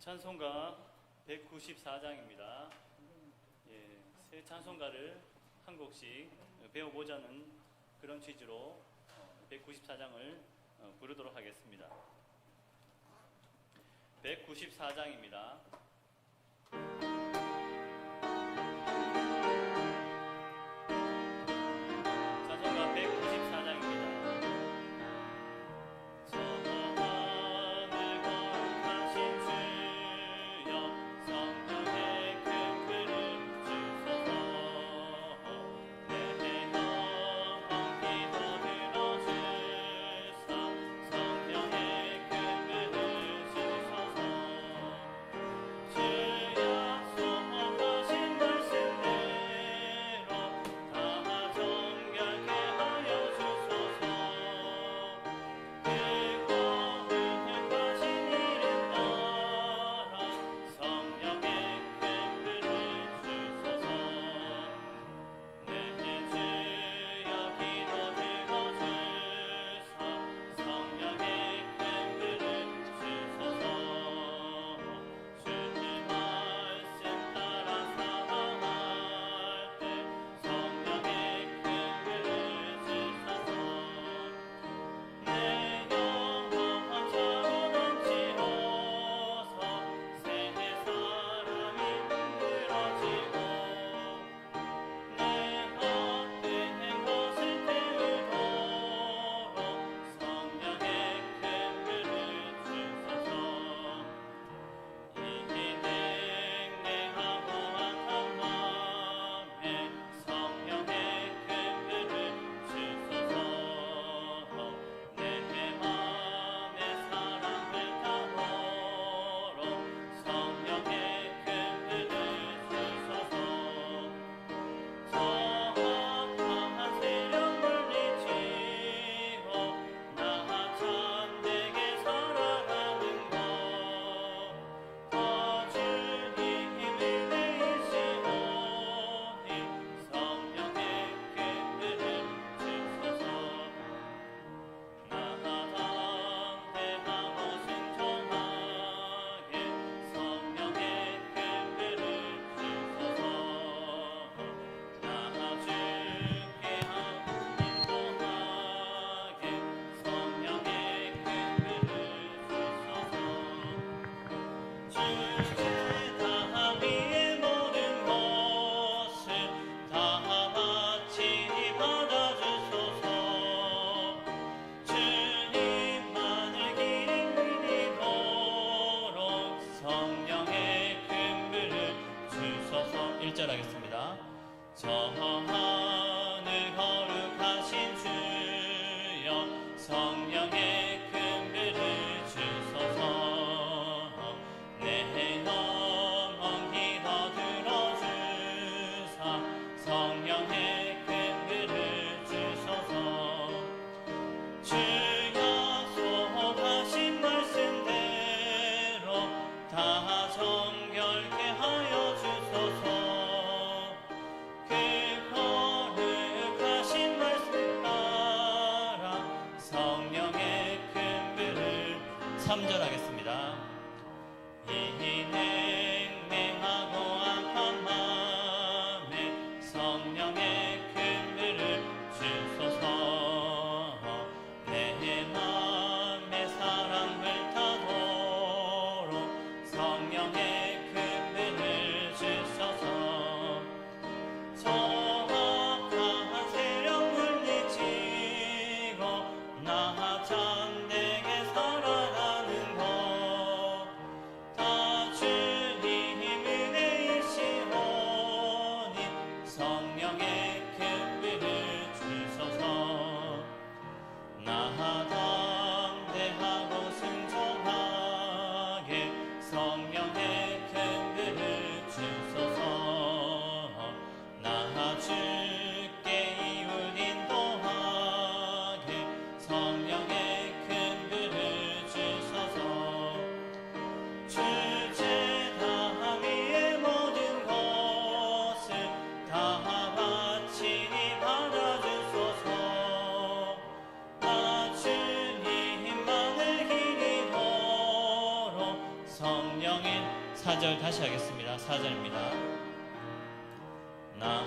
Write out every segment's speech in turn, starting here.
찬송가 194장입니다. 예, 새 찬송가를 한 곡씩 배워보자는 그런 취지로 194장을 부르도록 하겠습니다. 194장입니다. 찬송가 194장입니다. 하겠습니다. 저 하늘 거룩하신 주여 성령의 긍휼을 주소서 내 영혼 기도 들어주사 성령의 긍휼을 주소서 주여 소하신 말씀대로 다 정결케 하여 주소서. 4절 다시 하겠습니다. 4절입니다. 나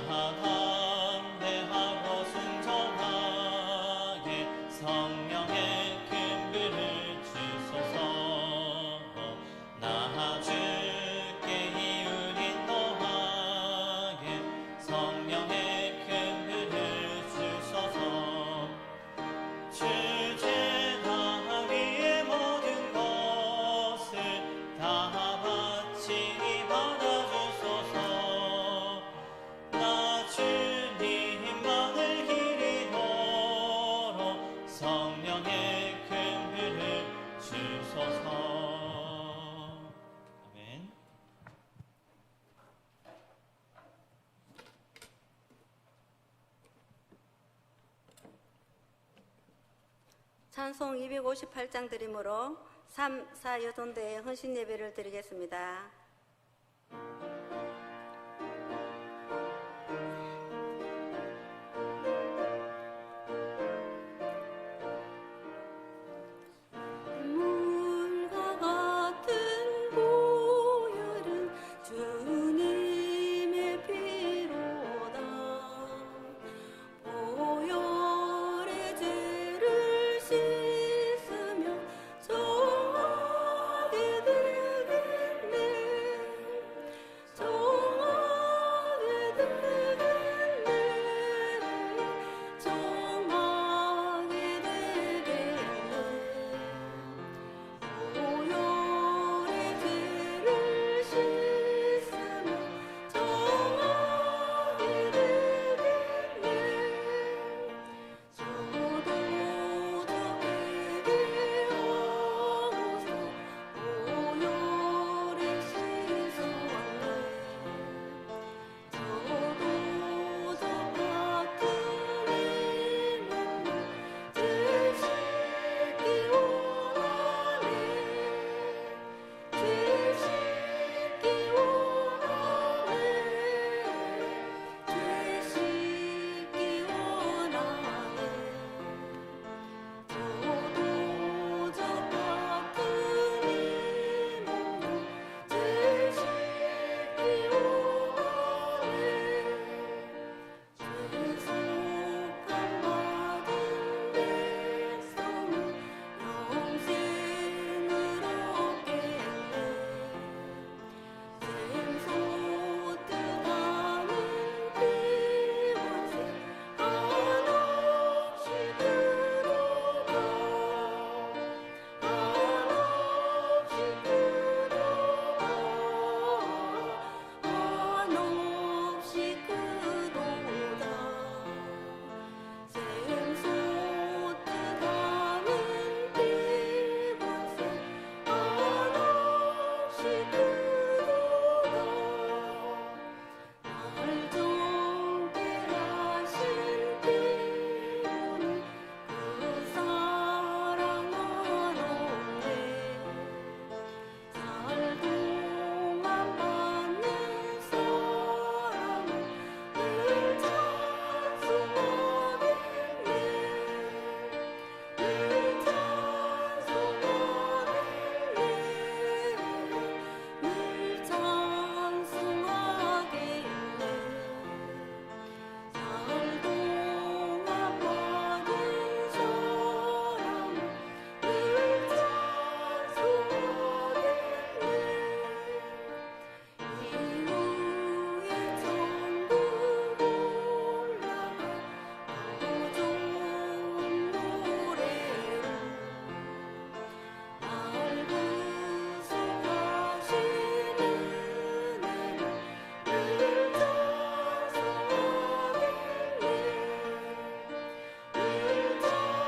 담대하고 순종하게 성령의 근그를 주소서. 나 주께 이웃 인도하게 성령의 근그를 주소서. 주제다 위의 모든 것을 다 바치니 받아주소서. 나 주님만을 기리도록 성령의 근그를 주소서. 아멘. 찬송 258장 드림으로 3, 4 여전도의 헌신 예배를 드리겠습니다. 물과 같은 보혈은 주님의 피로다. 보혈의 죄를 씻으며 정하게 되겠네. 정하게 되겠네. 정하게 되겠네. 보혈의 죄를 씻으며 정하게 되겠네. 저도 저에게 하소서. 보혈에 씻어왔네. 저도 저 같은 이몸을 되시기 원하네. 되시기 원하네. 되시기 원하네. 저도 저 같은 이몸을 되시기 원하네. 죄속함 받은 백성은 영생을 얻겠네. 샘솟듯 하는 피원세 한없이 크도다. 한없이 크도다. 한없이 크도다. 샘솟듯 하는 피원세 한없이 크도다. 날 정죄 하신 피로는 그 사랑 한없네. 살동안 받는 사랑은 늘 찬송하겠네. 늘 찬송하겠네. 늘 찬송하겠네. 살동안 받은 사랑은 늘 찬송하겠네. 이후에 천국 올라가 더 좋은 노래로 날 구속하시는 은혜로 늘 찬송하겠네. 늘 찬송하겠네.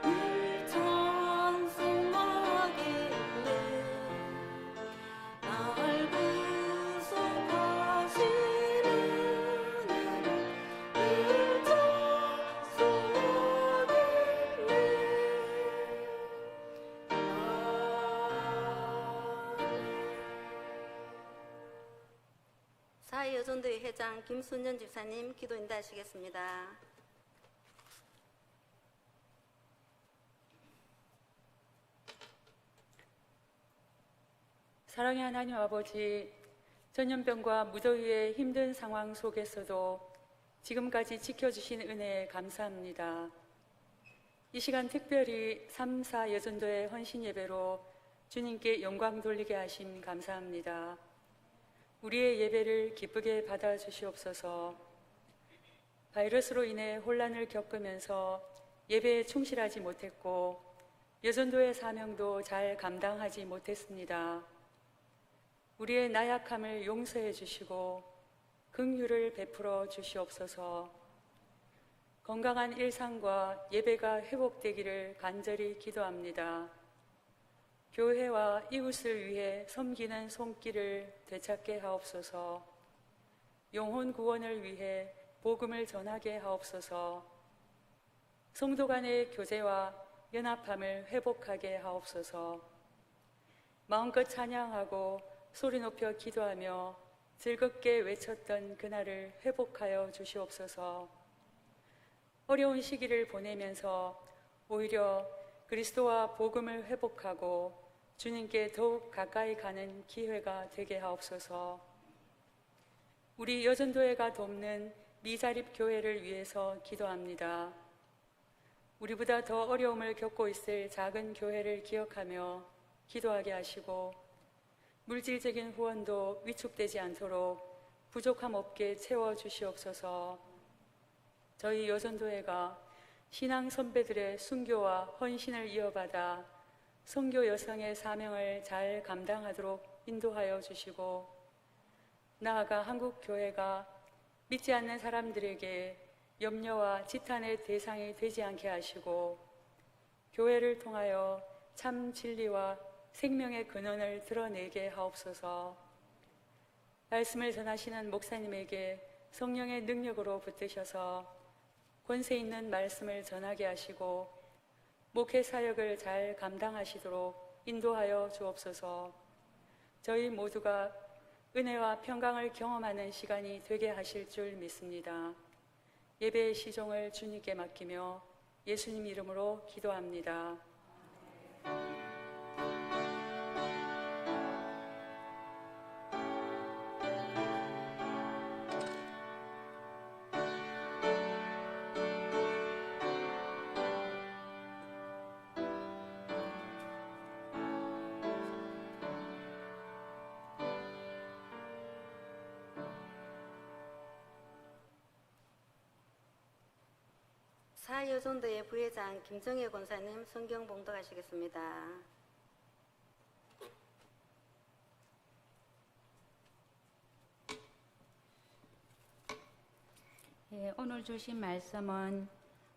늘 찬송하겠네. 날 구속하시는 은혜로 늘 찬송하겠네. 사회여전도회 회장 김순년 집사님 기도 인도하시겠습니다. 사랑의 하나님 아버지, 전염병과 무더위의 힘든 상황 속에서도 지금까지 지켜주신 은혜에 감사합니다. 이 시간 특별히 3, 4 여전도의 헌신 예배로 주님께 영광 돌리게 하심 감사합니다. 우리의 예배를 기쁘게 받아주시옵소서. 바이러스로 인해 혼란을 겪으면서 예배에 충실하지 못했고 여전도의 사명도 잘 감당하지 못했습니다. 우리의 나약함을 용서해 주시고 긍휼을 베풀어 주시옵소서. 건강한 일상과 예배가 회복되기를 간절히 기도합니다. 교회와 이웃을 위해 섬기는 손길을 되찾게 하옵소서. 영혼 구원을 위해 복음을 전하게 하옵소서. 성도 간의 교제와 연합함을 회복하게 하옵소서. 마음껏 찬양하고 소리 높여 기도하며 즐겁게 외쳤던 그날을 회복하여 주시옵소서. 어려운 시기를 보내면서 오히려 그리스도와 복음을 회복하고 주님께 더욱 가까이 가는 기회가 되게 하옵소서. 우리 여전도회가 돕는 미자립 교회를 위해서 기도합니다. 우리보다 더 어려움을 겪고 있을 작은 교회를 기억하며 기도하게 하시고 물질적인 후원도 위축되지 않도록 부족함 없게 채워주시옵소서. 저희 여전도회가 신앙 선배들의 순교와 헌신을 이어받아 선교 여성의 사명을 잘 감당하도록 인도하여 주시고 나아가 한국 교회가 믿지 않는 사람들에게 염려와 지탄의 대상이 되지 않게 하시고 교회를 통하여 참 진리와 생명의 근원을 드러내게 하옵소서. 말씀을 전하시는 목사님에게 성령의 능력으로 붙드셔서 권세 있는 말씀을 전하게 하시고 목회 사역을 잘 감당하시도록 인도하여 주옵소서. 저희 모두가 은혜와 평강을 경험하는 시간이 되게 하실 줄 믿습니다. 예배의 시종을 주님께 맡기며 예수님 이름으로 기도합니다. 사여전도의 부회장 김정혜 권사님 성경 봉독하시겠습니다. 오늘 주신 말씀은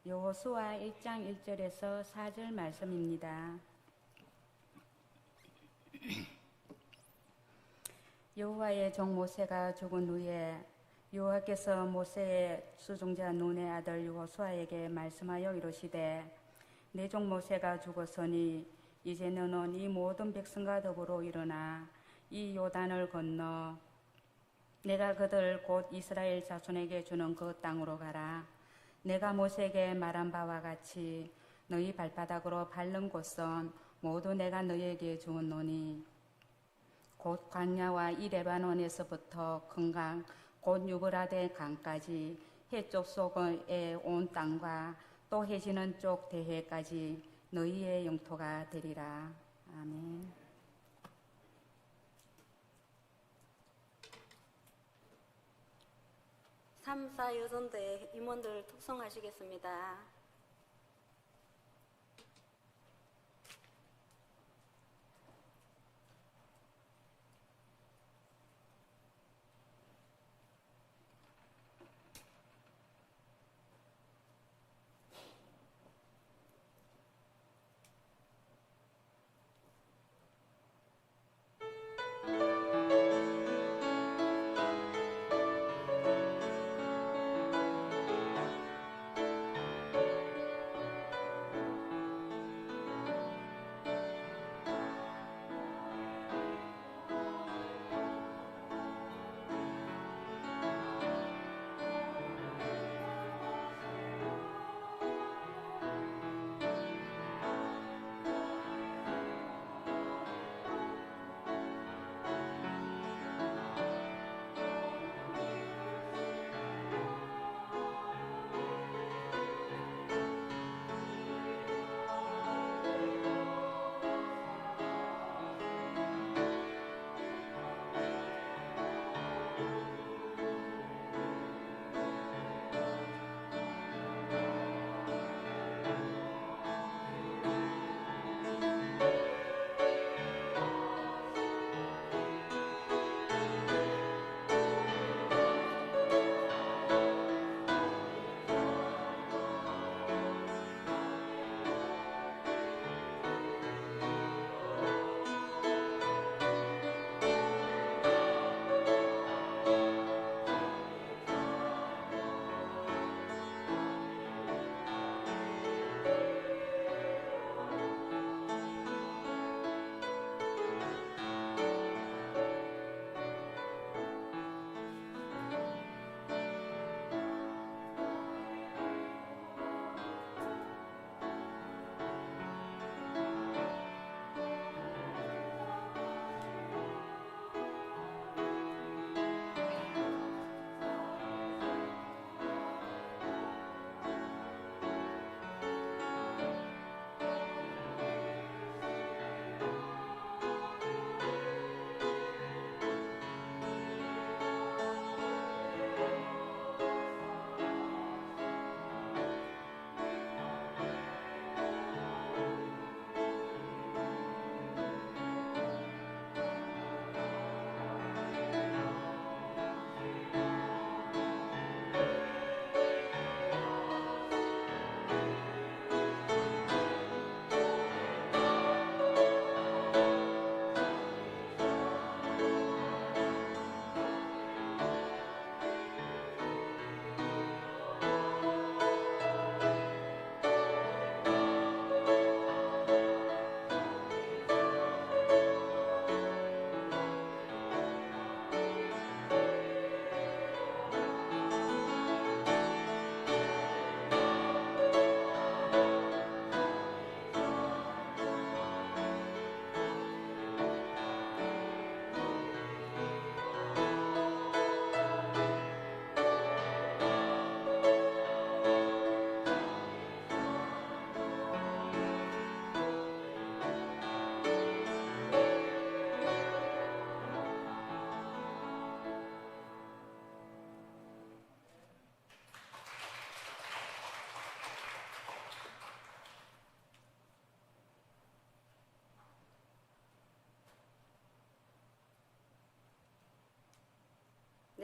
여호수아 1장 1절에서 4절 말씀입니다. 여호와의 종 모세가 죽은 후에 여호와께서 모세의 수종자 눈의 아들 여호수아에게 말씀하여 이르시되 내 종 모세가 죽었으니 이제 너는 이 모든 백성과 더불어 일어나 이 요단을 건너 내가 그들 곧 이스라엘 자손에게 주는 그 땅으로 가라. 내가 모세에게 말한 바와 같이 너희 발바닥으로 밟는 곳은 모두 내가 너희에게 주었노니 곧 광야와 이 레바논에서부터 큰 강 곧 유브라데 강까지 해쪽 속의 온 땅과 또 해지는 쪽 대해까지 너희의 영토가 되리라. 아멘. 삼사 여전도의 임원들 특송하시겠습니다.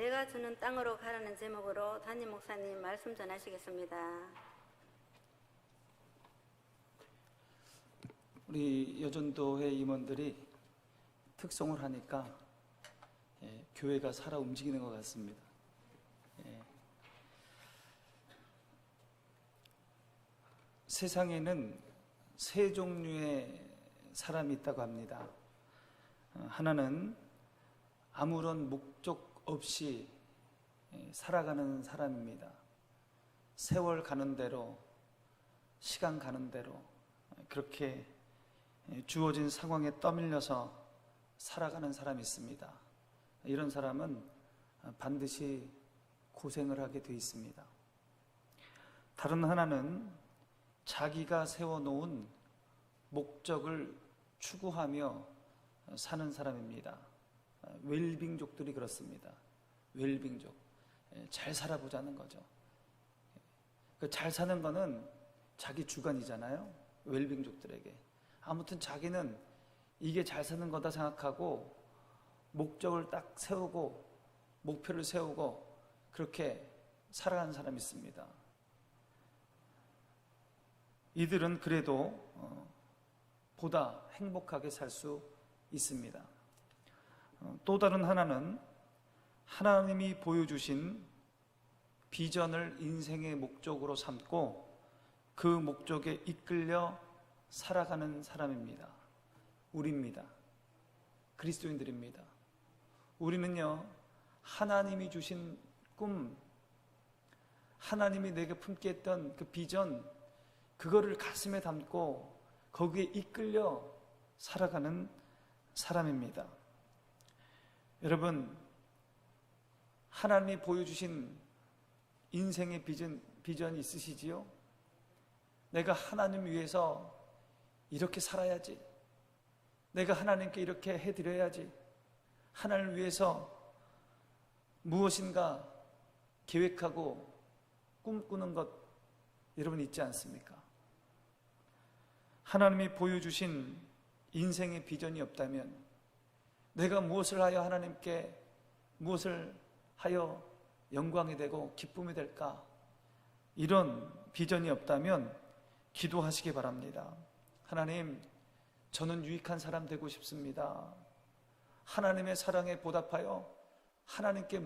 내가 주는 땅으로 가라는 제목으로 담임 목사님 말씀 전하시겠습니다. 우리 여전도회 임원들이 특송을 하니까 교회가 살아 움직이는 것 같습니다. 세상에는 세 종류의 사람이 있다고 합니다. 하나는 아무런 목적 없이 살아가는 사람입니다. 세월 가는 대로, 시간 가는 대로 그렇게 주어진 상황에 떠밀려서 살아가는 사람이 있습니다. 이런 사람은 반드시 고생을 하게 돼 있습니다. 다른 하나는 자기가 세워놓은 목적을 추구하며 사는 사람입니다. 웰빙족들이 그렇습니다. 웰빙족, 잘 살아보자는 거죠. 잘 사는 거는 자기 주관이잖아요. 웰빙족들에게. 아무튼 자기는 이게 잘 사는 거다 생각하고 목적을 딱 세우고 목표를 세우고 그렇게 살아가는 사람이 있습니다. 이들은 그래도 보다 행복하게 살 수 있습니다. 또 다른 하나는 하나님이 보여주신 비전을 인생의 목적으로 삼고 그 목적에 이끌려 살아가는 사람입니다. 우리입니다. 그리스도인들입니다. 우리는요, 하나님이 주신 꿈, 하나님이 내게 품게 했던 그 비전, 그거를 가슴에 담고 거기에 이끌려 살아가는 사람입니다. 여러분, 하나님이 보여주신 인생의 비전이 있으시지요? 내가 하나님 위해서 이렇게 살아야지. 내가 하나님께 이렇게 해드려야지. 하나님을 위해서 무엇인가 계획하고 꿈꾸는 것 여러분 있지 않습니까? 하나님이 보여주신 인생의 비전이 없다면 내가 무엇을 하여 하나님께 무엇을 하여 영광이 되고 기쁨이 될까? 이런 비전이 없다면 기도하시기 바랍니다. 하나님, 저는 유익한 사람 되고 싶습니다. 하나님의 사랑에 보답하여 하나님께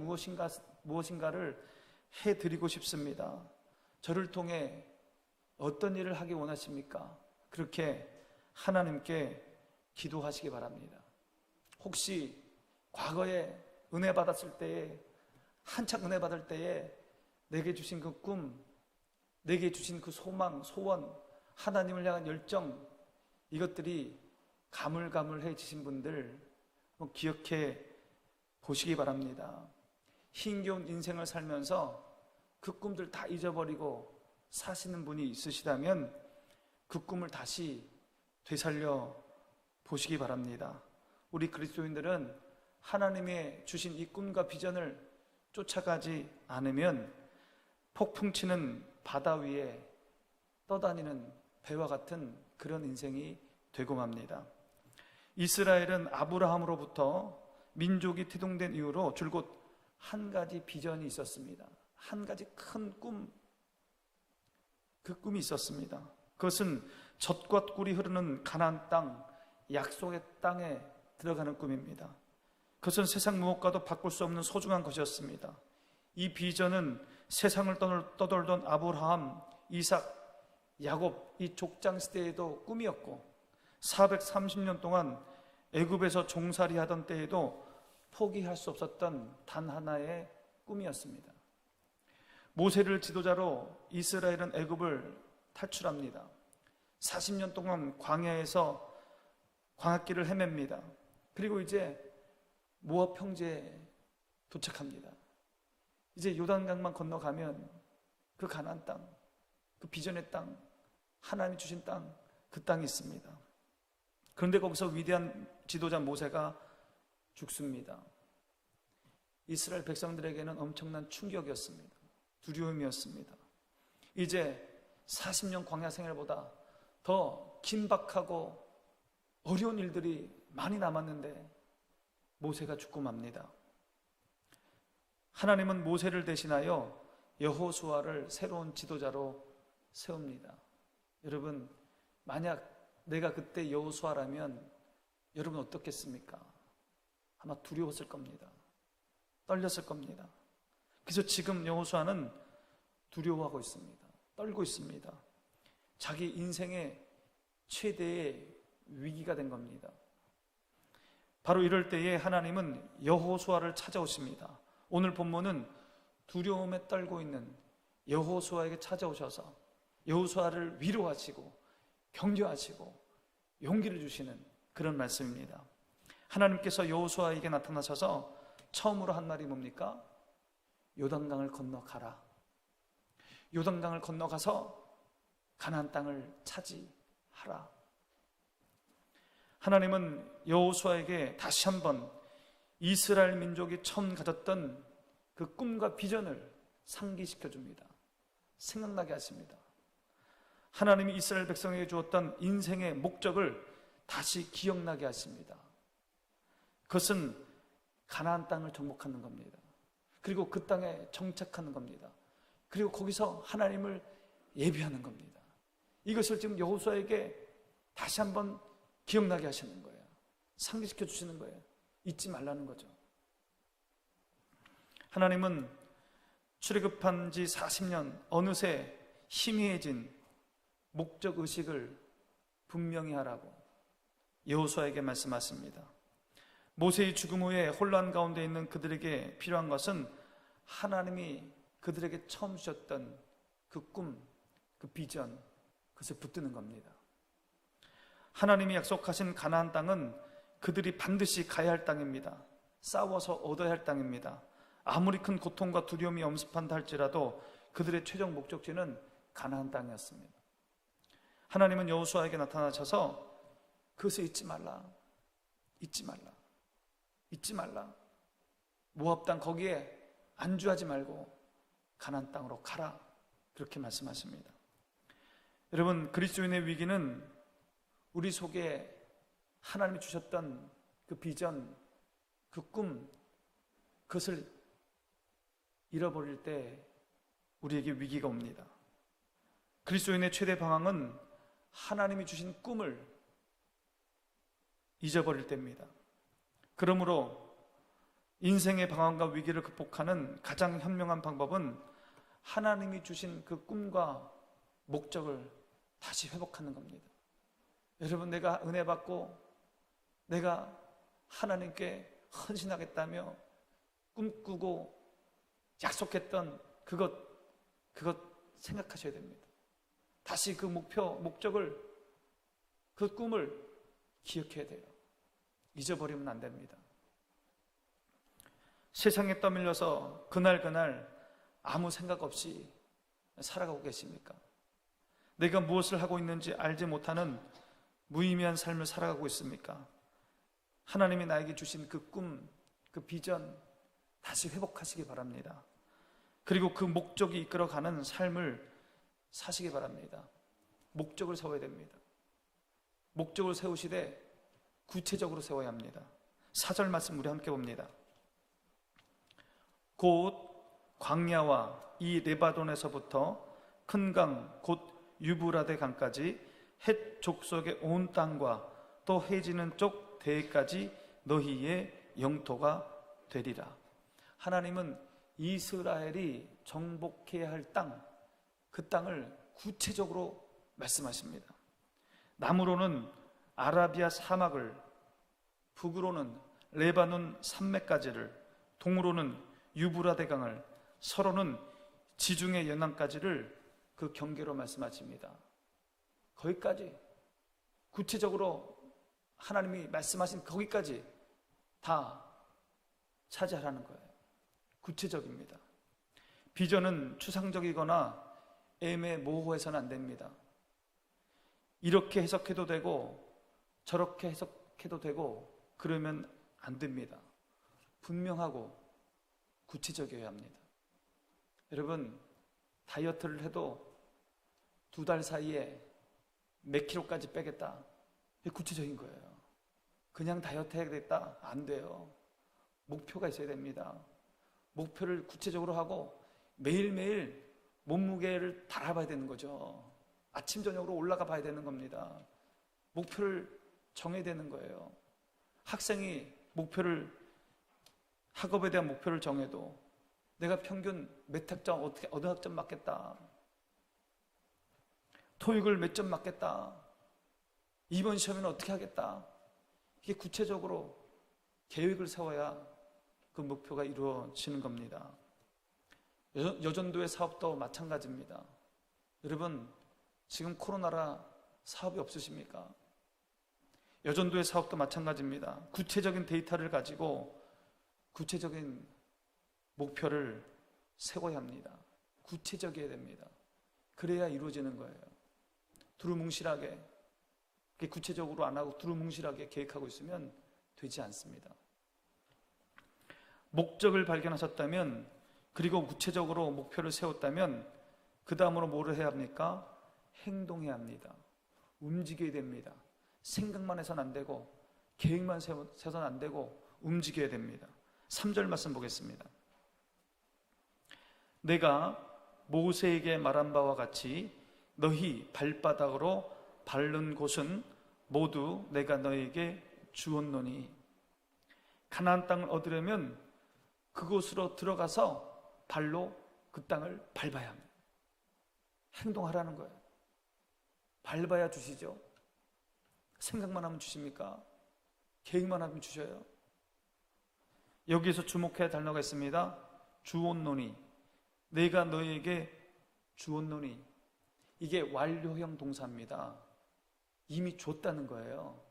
무엇인가를 해드리고 싶습니다. 저를 통해 어떤 일을 하기 원하십니까? 그렇게 하나님께 기도하시기 바랍니다. 혹시 과거에 은혜 받았을 때에, 한창 은혜 받을 때에 내게 주신 그 꿈, 내게 주신 그 소망, 소원, 하나님을 향한 열정, 이것들이 가물가물해지신 분들 기억해 보시기 바랍니다. 힘겨운 인생을 살면서 그 꿈들 다 잊어버리고 사시는 분이 있으시다면 그 꿈을 다시 되살려 보시기 바랍니다. 우리 그리스도인들은 하나님의 주신 이 꿈과 비전을 쫓아가지 않으면 폭풍 치는 바다 위에 떠다니는 배와 같은 그런 인생이 되고 맙니다. 이스라엘은 아브라함으로부터 민족이 태동된 이후로 줄곧 한 가지 비전이 있었습니다. 한 가지 큰 꿈, 그 꿈이 있었습니다. 그것은 젖과 꿀이 흐르는 가나안 땅, 약속의 땅에 들어가는 꿈입니다. 그것은 세상 무엇과도 바꿀 수 없는 소중한 것이었습니다. 이 비전은 세상을 떠돌던 아브라함, 이삭, 야곱 이 족장 시대에도 꿈이었고 430년 동안 애굽에서 종살이 하던 때에도 포기할 수 없었던 단 하나의 꿈이었습니다. 모세를 지도자로 이스라엘은 애굽을 탈출합니다. 40년 동안 광야에서 광야길을 헤맵니다. 그리고 이제 모압 평지에 도착합니다. 이제 요단강만 건너가면 그 가나안 땅, 그 비전의 땅, 하나님이 주신 땅, 그 땅이 있습니다. 그런데 거기서 위대한 지도자 모세가 죽습니다. 이스라엘 백성들에게는 엄청난 충격이었습니다. 두려움이었습니다. 이제 40년 광야 생활보다 더 긴박하고 어려운 일들이 많이 남았는데 모세가 죽고 맙니다. 하나님은 모세를 대신하여 여호수아를 새로운 지도자로 세웁니다. 여러분, 만약 내가 그때 여호수아라면 여러분 어떻겠습니까? 아마 두려웠을 겁니다. 떨렸을 겁니다. 그래서 지금 여호수아는 두려워하고 있습니다. 떨고 있습니다. 자기 인생의 최대의 위기가 된 겁니다. 바로 이럴 때에 하나님은 여호수아를 찾아오십니다. 오늘 본문은 두려움에 떨고 있는 여호수아에게 찾아오셔서 여호수아를 위로하시고 격려하시고 용기를 주시는 그런 말씀입니다. 하나님께서 여호수아에게 나타나셔서 처음으로 한 말이 뭡니까? 요단강을 건너가라. 요단강을 건너가서 가나안 땅을 차지하라. 하나님은 여호수아에게 다시 한번 이스라엘 민족이 처음 가졌던 그 꿈과 비전을 상기시켜 줍니다. 생각나게 하십니다. 하나님이 이스라엘 백성에게 주었던 인생의 목적을 다시 기억나게 하십니다. 그것은 가나안 땅을 정복하는 겁니다. 그리고 그 땅에 정착하는 겁니다. 그리고 거기서 하나님을 예비하는 겁니다. 이것을 지금 여호수아에게 다시 한번 기억나게 하시는 거예요. 상기시켜 주시는 거예요. 잊지 말라는 거죠. 하나님은 출애굽한 지 40년 어느새 희미해진 목적의식을 분명히 하라고 여호수아에게 말씀하십니다. 모세의 죽음 후에 혼란 가운데 있는 그들에게 필요한 것은 하나님이 그들에게 처음 주셨던 그 꿈, 그 비전, 그것을 붙드는 겁니다. 하나님이 약속하신 가나안 땅은 그들이 반드시 가야 할 땅입니다. 싸워서 얻어야 할 땅입니다. 아무리 큰 고통과 두려움이 엄습한다 할지라도 그들의 최종 목적지는 가나안 땅이었습니다. 하나님은 여호수아에게 나타나셔서 그것을 잊지 말라. 잊지 말라. 잊지 말라. 모압 땅 거기에 안주하지 말고 가나안 땅으로 가라. 그렇게 말씀하십니다. 여러분, 그리스도인의 위기는 우리 속에 하나님이 주셨던 그 비전, 그 꿈, 그것을 잃어버릴 때 우리에게 위기가 옵니다. 그리스도인의 최대 방황은 하나님이 주신 꿈을 잊어버릴 때입니다. 그러므로 인생의 방황과 위기를 극복하는 가장 현명한 방법은 하나님이 주신 그 꿈과 목적을 다시 회복하는 겁니다. 여러분, 내가 은혜 받고 내가 하나님께 헌신하겠다며 꿈꾸고 약속했던 그것 생각하셔야 됩니다. 다시 그 목표, 목적을, 그 꿈을 기억해야 돼요. 잊어버리면 안 됩니다. 세상에 떠밀려서 그날 아무 생각 없이 살아가고 계십니까? 내가 무엇을 하고 있는지 알지 못하는 무의미한 삶을 살아가고 있습니까? 하나님이 나에게 주신 그 꿈, 그 비전 다시 회복하시기 바랍니다. 그리고 그 목적이 이끌어가는 삶을 사시기 바랍니다. 목적을 세워야 됩니다. 목적을 세우시되 구체적으로 세워야 합니다. 4절 말씀 우리 함께 봅니다. 곧 광야와 이 레바논에서부터 큰 강 곧 유브라데 강까지 헷 족속의 온 땅과 또 해지는 쪽 대까지 너희의 영토가 되리라. 하나님은 이스라엘이 정복해야 할 땅, 그 땅을 구체적으로 말씀하십니다. 남으로는 아라비아 사막을, 북으로는 레바논 산맥까지를, 동으로는 유브라데 강을, 서로는 지중해 연안까지를 그 경계로 말씀하십니다. 거기까지 구체적으로 하나님이 말씀하신 거기까지 다 차지하라는 거예요. 구체적입니다. 비전은 추상적이거나 애매모호해서는 안 됩니다. 이렇게 해석해도 되고 저렇게 해석해도 되고 그러면 안 됩니다. 분명하고 구체적이어야 합니다. 여러분, 다이어트를 해도 2달 사이에 몇 킬로까지 빼겠다. 이게 구체적인 거예요. 그냥 다이어트 해야겠다. 안 돼요. 목표가 있어야 됩니다. 목표를 구체적으로 하고 매일매일 몸무게를 달아봐야 되는 거죠. 아침 저녁으로 올라가 봐야 되는 겁니다. 목표를 정해야 되는 거예요. 학생이 학업에 대한 목표를 정해도 내가 평균 몇 학점, 어느 학점 맞겠다, 토익을 몇 점 맞겠다, 이번 시험에는 어떻게 하겠다, 이게 구체적으로 계획을 세워야 그 목표가 이루어지는 겁니다. 여전도의 사업도 마찬가지입니다. 여러분, 지금 코로나라 사업이 없으십니까? 여전도의 사업도 마찬가지입니다. 구체적인 데이터를 가지고 구체적인 목표를 세워야 합니다. 구체적이어야 됩니다. 그래야 이루어지는 거예요. 두루뭉실하게, 구체적으로 안 하고 두루뭉실하게 계획하고 있으면 되지 않습니다. 목적을 발견하셨다면, 그리고 구체적으로 목표를 세웠다면 그 다음으로 뭐를 해야 합니까? 행동해야 합니다. 움직여야 됩니다. 생각만 해서는 안 되고 계획만 세워서는 안 되고 움직여야 됩니다. 3절 말씀 보겠습니다. 내가 모세에게 말한 바와 같이 너희 발바닥으로 밟는 곳은 모두 내가 너에게 주었노니, 가나안 땅을 얻으려면 그곳으로 들어가서 발로 그 땅을 밟아야 합니다. 행동하라는 거예요. 밟아야 주시죠. 생각만 하면 주십니까? 계획만 하면 주셔요. 여기에서 주목해야 할 단어가 있습니다. 주었노니, 내가 너에게 주었노니. 이게 완료형 동사입니다. 이미 줬다는 거예요.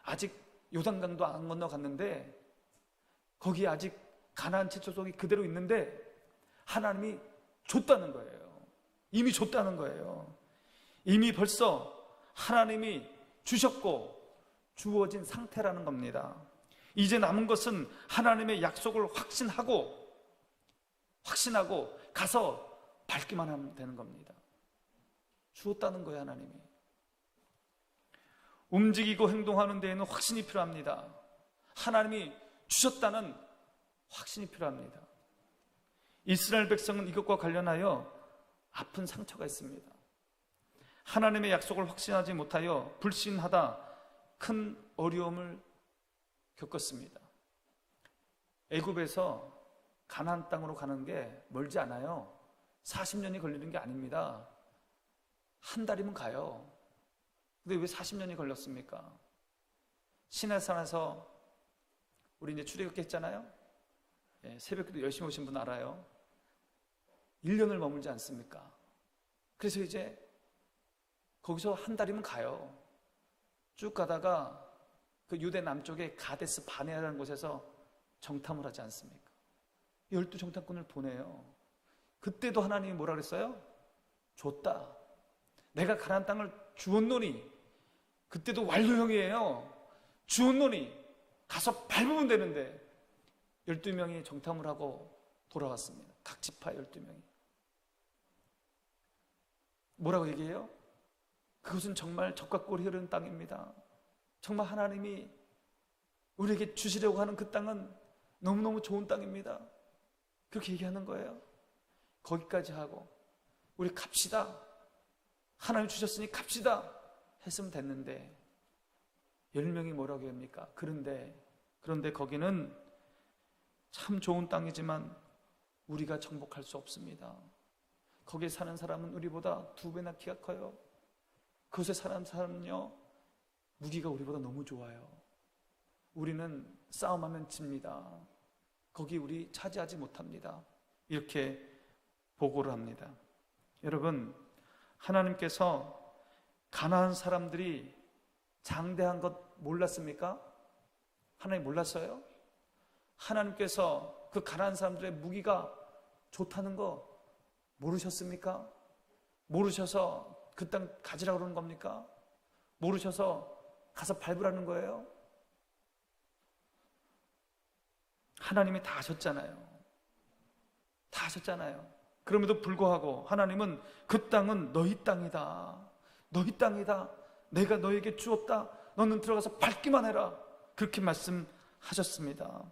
아직 요단강도 안 건너갔는데 거기 아직 가나안 족속이 그대로 있는데 하나님이 줬다는 거예요. 이미 줬다는 거예요. 이미 벌써 하나님이 주셨고 주어진 상태라는 겁니다. 이제 남은 것은 하나님의 약속을 확신하고 가서 밟기만 하면 되는 겁니다. 주었다는 거예요. 하나님이. 움직이고 행동하는 데에는 확신이 필요합니다. 하나님이 주셨다는 확신이 필요합니다. 이스라엘 백성은 이것과 관련하여 아픈 상처가 있습니다. 하나님의 약속을 확신하지 못하여 불신하다 큰 어려움을 겪었습니다. 애굽에서 가나안 땅으로 가는 게 멀지 않아요. 40년이 걸리는 게 아닙니다. 한 달이면 가요. 근데 왜 40년이 걸렸습니까? 시내산에서 우리 이제 출애굽기 했잖아요. 새벽기도 열심히 오신 분 알아요. 1년을 머물지 않습니까? 그래서 이제 거기서 한 달이면 가요. 쭉 가다가 그 유대 남쪽에 가데스 바네아라는 곳에서 정탐을 하지 않습니까? 12정탐꾼을 보내요. 그때도 하나님이 뭐라 그랬어요? 줬다. 내가 가나안 땅을 주었노니. 그때도 완료형이에요. 주었노니 가서 밟으면 되는데 12명이 정탐을 하고 돌아왔습니다. 각 지파 12명이. 뭐라고 얘기해요? 그것은 정말 젖과 꿀이 흐르는 땅입니다. 정말 하나님이 우리에게 주시려고 하는 그 땅은 너무너무 좋은 땅입니다. 그렇게 얘기하는 거예요. 거기까지 하고 우리 갑시다. 하나님 주셨으니 갑시다 했으면 됐는데 10명이 뭐라고 합니까? 그런데 거기는 참 좋은 땅이지만 우리가 정복할 수 없습니다. 거기에 사는 사람은 우리보다 2배나 키가 커요. 그곳에 사는 사람은요, 무기가 우리보다 너무 좋아요. 우리는 싸움하면 집니다. 거기 우리 차지하지 못합니다. 이렇게 보고를 합니다. 여러분, 하나님께서 가나안 사람들이 장대한 것 몰랐습니까? 하나님 몰랐어요? 하나님께서 그 가나안 사람들의 무기가 좋다는 거 모르셨습니까? 모르셔서 그 땅 가지라고 그러는 겁니까? 모르셔서 가서 밟으라는 거예요? 하나님이 다 하셨잖아요. 다 하셨잖아요. 그럼에도 불구하고 하나님은 그 땅은 너희 땅이다. 너희 땅이다. 내가 너에게 주었다. 너는 들어가서 밟기만 해라. 그렇게 말씀하셨습니다.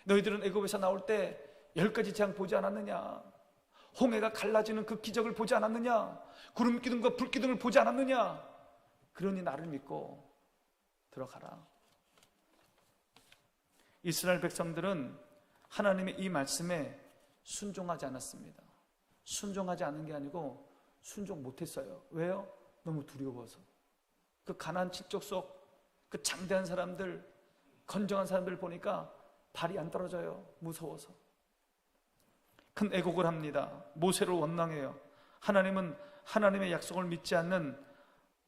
너희들은 애굽에서 나올 때 10가지 재앙 보지 않았느냐? 홍해가 갈라지는 그 기적을 보지 않았느냐? 구름 기둥과 불 기둥을 보지 않았느냐? 그러니 나를 믿고 들어가라. 이스라엘 백성들은 하나님의 이 말씀에 순종하지 않았습니다. 순종하지 않은 게 아니고 순종 못했어요. 왜요? 너무 두려워서. 그 가나안 칠족 속 그 장대한 사람들, 건정한 사람들 보니까 발이 안 떨어져요. 무서워서. 큰 애곡을 합니다. 모세를 원망해요. 하나님은 하나님의 약속을 믿지 않는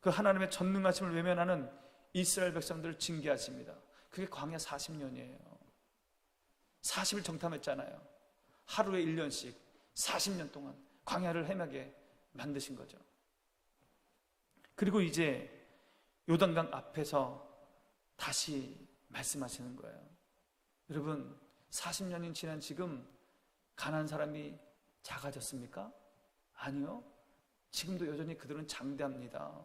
그 하나님의 전능하심을 외면하는 이스라엘 백성들을 징계하십니다. 그게 광야 40년이에요. 40일 정탐했잖아요. 하루에 1년씩 40년 동안 광야를 헤매게 만드신 거죠. 그리고 이제 요단강 앞에서 다시 말씀하시는 거예요. 여러분, 40년이 지난 지금 가난한 사람이 작아졌습니까? 아니요. 지금도 여전히 그들은 장대합니다.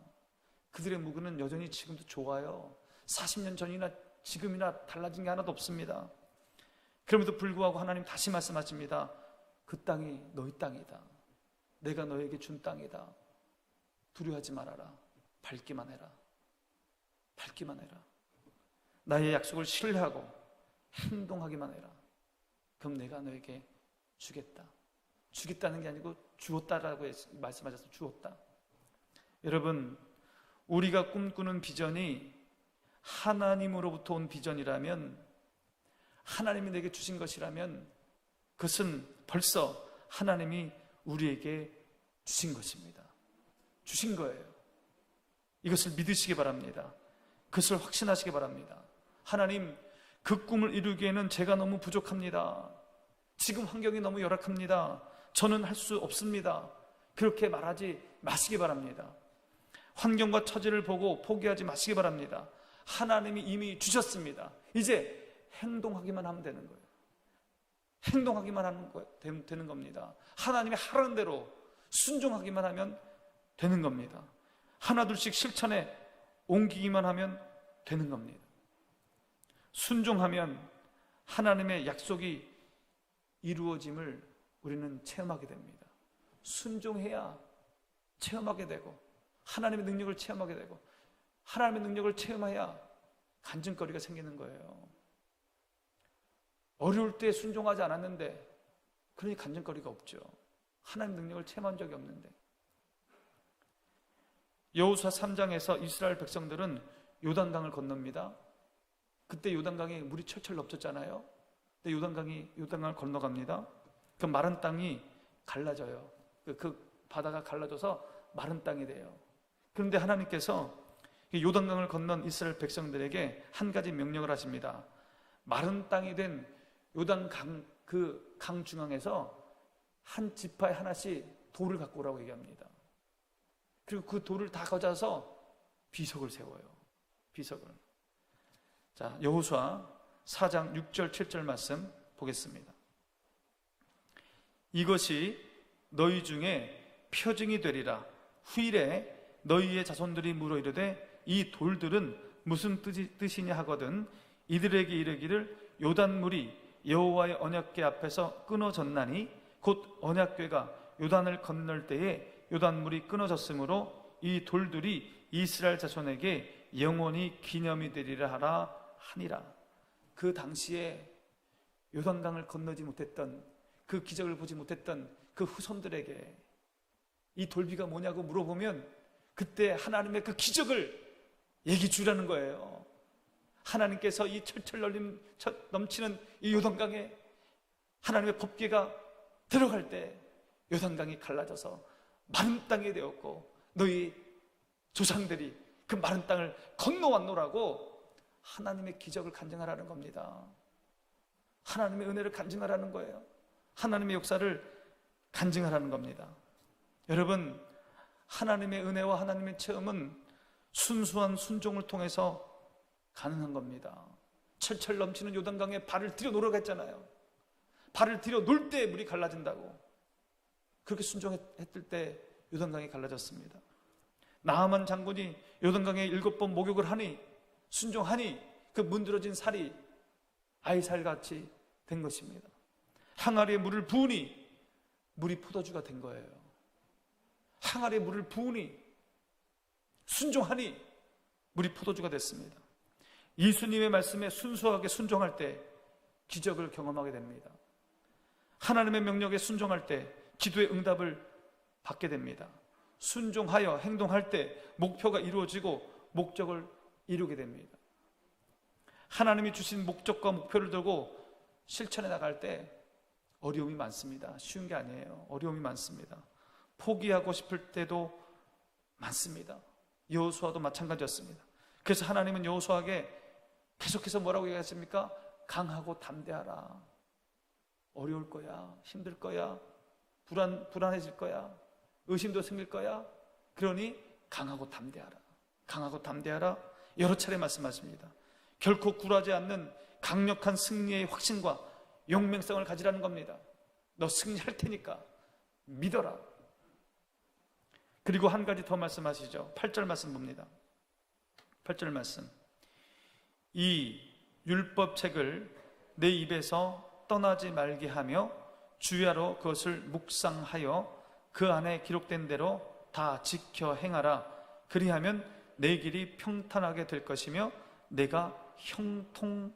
그들의 무기는 여전히 지금도 좋아요. 40년 전이나 지금이나 달라진 게 하나도 없습니다. 그럼에도 불구하고 하나님 다시 말씀하십니다. 그 땅이 너희 땅이다. 내가 너에게 준 땅이다. 두려워하지 말아라. 밟기만 해라. 밟기만 해라. 나의 약속을 신뢰하고 행동하기만 해라. 그럼 내가 너에게 주겠다. 주겠다는 게 아니고 주었다라고 말씀하셔서 주었다. 여러분, 우리가 꿈꾸는 비전이 하나님으로부터 온 비전이라면, 하나님이 내게 주신 것이라면 그것은 벌써 하나님이 우리에게 주신 것입니다. 주신 거예요. 이것을 믿으시기 바랍니다. 그것을 확신하시기 바랍니다. 하나님, 그 꿈을 이루기에는 제가 너무 부족합니다. 지금 환경이 너무 열악합니다. 저는 할 수 없습니다. 그렇게 말하지 마시기 바랍니다. 환경과 처지를 보고 포기하지 마시기 바랍니다. 하나님이 이미 주셨습니다. 이제 행동하기만 하면 되는 거예요. 행동하기만 하는 거 되는 겁니다. 하나님이 하라는 대로 순종하기만 하면 되는 겁니다. 하나둘씩 실천에 옮기기만 하면 되는 겁니다. 순종하면 하나님의 약속이 이루어짐을 우리는 체험하게 됩니다. 순종해야 체험하게 되고, 하나님의 능력을 체험하게 되고, 하나님의 능력을 체험해야 간증거리가 생기는 거예요. 어려울 때 순종하지 않았는데 그러니 간증거리가 없죠. 하나님의 능력을 체험한 적이 없는데. 여호수아 3장에서 이스라엘 백성들은 요단강을 건넙니다. 그때 요단강에 물이 철철 넘쳤잖아요. 근데 요단강을 건너갑니다. 그 마른 땅이 갈라져요. 그 바다가 갈라져서 마른 땅이 돼요. 그런데 하나님께서 요단강을 건넌 이스라엘 백성들에게 한 가지 명령을 하십니다. 마른 땅이 된 요단강, 그 강 중앙에서 한 지파에 하나씩 돌을 갖고 오라고 얘기합니다. 그리고 그 돌을 다 가져와서 비석을 세워요. 비석을. 자, 여호수아 4장 6절 7절 말씀 보겠습니다. 이것이 너희 중에 표징이 되리라. 후일에 너희의 자손들이 물어 이르되 이 돌들은 무슨 뜻이냐 하거든 이들에게 이르기를 요단물이 여호와의 언약궤 앞에서 끊어졌나니 곧 언약궤가 요단을 건널 때에 요단물이 끊어졌으므로 이 돌들이 이스라엘 자손에게 영원히 기념이 되리라 하라 하니라. 그 당시에 요단강을 건너지 못했던, 그 기적을 보지 못했던 그 후손들에게 이 돌비가 뭐냐고 물어보면 그때 하나님의 그 기적을 얘기 주라는 거예요. 하나님께서 이 철철 넘치는 이 요단강에 하나님의 법궤가 들어갈 때 요단강이 갈라져서 마른 땅이 되었고 너희 조상들이 그 마른 땅을 건너왔노라고 하나님의 기적을 간증하라는 겁니다. 하나님의 은혜를 간증하라는 거예요. 하나님의 역사를 간증하라는 겁니다. 여러분, 하나님의 은혜와 하나님의 체험은 순수한 순종을 통해서 가능한 겁니다. 철철 넘치는 요단강에 발을 들여 놓으라고 했잖아요. 발을 들여 놓을 때 물이 갈라진다고. 그렇게 순종했을 때 요단강이 갈라졌습니다. 나하만 장군이 요단강에 7번 목욕을 하니, 순종하니 그 문드러진 살이 아이살같이 된 것입니다. 항아리에 물을 부으니 물이 포도주가 된 거예요. 항아리에 물을 부으니, 순종하니 물이 포도주가 됐습니다. 예수님의 말씀에 순수하게 순종할 때 기적을 경험하게 됩니다. 하나님의 명령에 순종할 때 기도의 응답을 받게 됩니다. 순종하여 행동할 때 목표가 이루어지고 목적을 이루게 됩니다. 하나님이 주신 목적과 목표를 두고 실천해 나갈 때 어려움이 많습니다. 쉬운 게 아니에요. 어려움이 많습니다. 포기하고 싶을 때도 많습니다. 여호수아도 마찬가지였습니다. 그래서 하나님은 여호수아에게 계속해서 뭐라고 얘기하십니까? 강하고 담대하라. 어려울 거야. 힘들 거야. 불안해질 거야. 의심도 생길 거야. 그러니 강하고 담대하라. 강하고 담대하라. 여러 차례 말씀하십니다. 결코 굴하지 않는 강력한 승리의 확신과 용맹성을 가지라는 겁니다. 너 승리할 테니까 믿어라. 그리고 한 가지 더 말씀하시죠. 8절 말씀 봅니다. 8절 말씀. 이 율법책을 내 입에서 떠나지 말게 하며 주야로 그것을 묵상하여 그 안에 기록된 대로 다 지켜 행하라. 그리하면 내 길이 평탄하게 될 것이며 내가 형통하리라.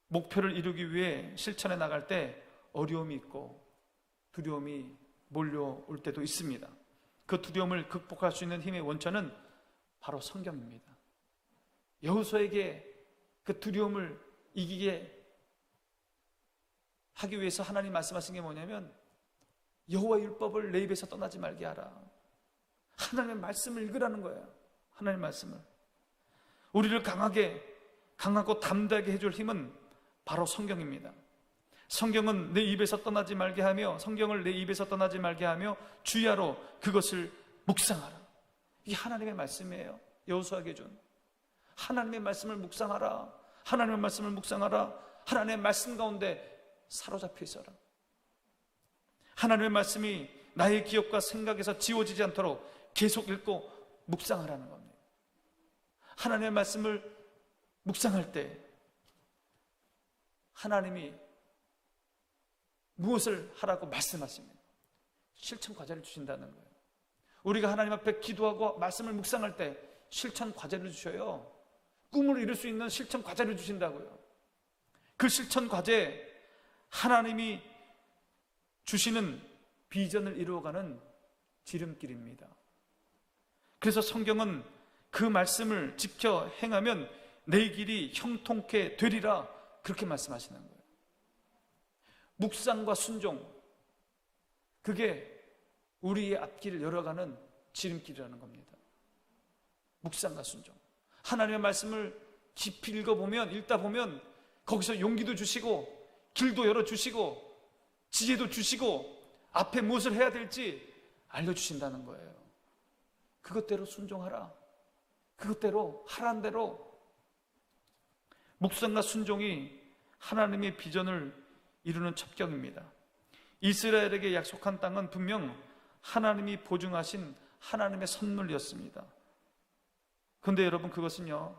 목표를 이루기 위해 실천해 나갈 때 어려움이 있고 두려움이 몰려올 때도 있습니다. 그 두려움을 극복할 수 있는 힘의 원천은 바로 성경입니다. 여호수아에게 그 두려움을 이기게 하기 위해서 하나님 말씀하신 게 뭐냐면 여호와 율법을 내 입에서 떠나지 말게 하라. 하나님의 말씀을 읽으라는 거예요. 하나님의 말씀을. 우리를 강하고 담대하게 해줄 힘은 바로 성경입니다. 성경은 내 입에서 떠나지 말게 하며, 성경을 내 입에서 떠나지 말게 하며 주야로 그것을 묵상하라. 이게 하나님의 말씀이에요. 여호수아에게 준 하나님의 말씀을 묵상하라. 하나님의 말씀을 묵상하라. 하나님의 말씀 가운데 사로잡혀 있어라. 하나님의 말씀이 나의 기억과 생각에서 지워지지 않도록 계속 읽고 묵상하라는 겁니다. 하나님의 말씀을 묵상할 때 하나님이 무엇을 하라고 말씀하십니다. 실천 과제를 주신다는 거예요. 우리가 하나님 앞에 기도하고 말씀을 묵상할 때 실천 과제를 주셔요. 꿈을 이룰 수 있는 실천 과제를 주신다고요. 그 실천 과제, 하나님이 주시는 비전을 이루어가는 지름길입니다. 그래서 성경은 그 말씀을 지켜 행하면 내 길이 형통케 되리라, 그렇게 말씀하시는 거예요. 묵상과 순종, 그게 우리의 앞길을 열어가는 지름길이라는 겁니다. 묵상과 순종. 하나님의 말씀을 깊이 읽다 보면 거기서 용기도 주시고 길도 열어주시고 지혜도 주시고 앞에 무엇을 해야 될지 알려주신다는 거예요. 그것대로 순종하라. 그것대로 하라는 대로. 묵상과 순종이 하나님의 비전을 이루는 첩경입니다. 이스라엘에게 약속한 땅은 분명 하나님이 보증하신 하나님의 선물이었습니다. 그런데 여러분, 그것은요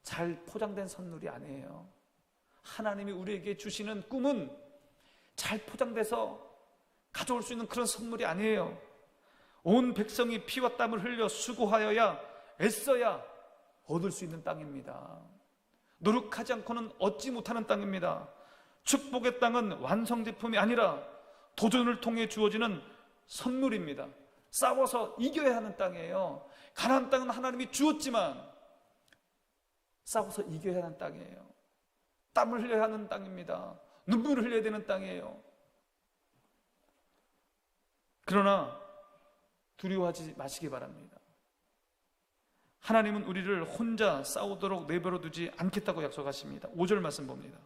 잘 포장된 선물이 아니에요. 하나님이 우리에게 주시는 꿈은 잘 포장돼서 가져올 수 있는 그런 선물이 아니에요. 온 백성이 피와 땀을 흘려 수고하여야, 애써야 얻을 수 있는 땅입니다. 노력하지 않고는 얻지 못하는 땅입니다. 축복의 땅은 완성제품이 아니라 도전을 통해 주어지는 선물입니다. 싸워서 이겨야 하는 땅이에요. 가나안 땅은 하나님이 주었지만 싸워서 이겨야 하는 땅이에요. 땀을 흘려야 하는 땅입니다. 눈물을 흘려야 되는 땅이에요. 그러나 두려워하지 마시기 바랍니다. 하나님은 우리를 혼자 싸우도록 내버려 두지 않겠다고 약속하십니다. 5절 말씀 봅니다.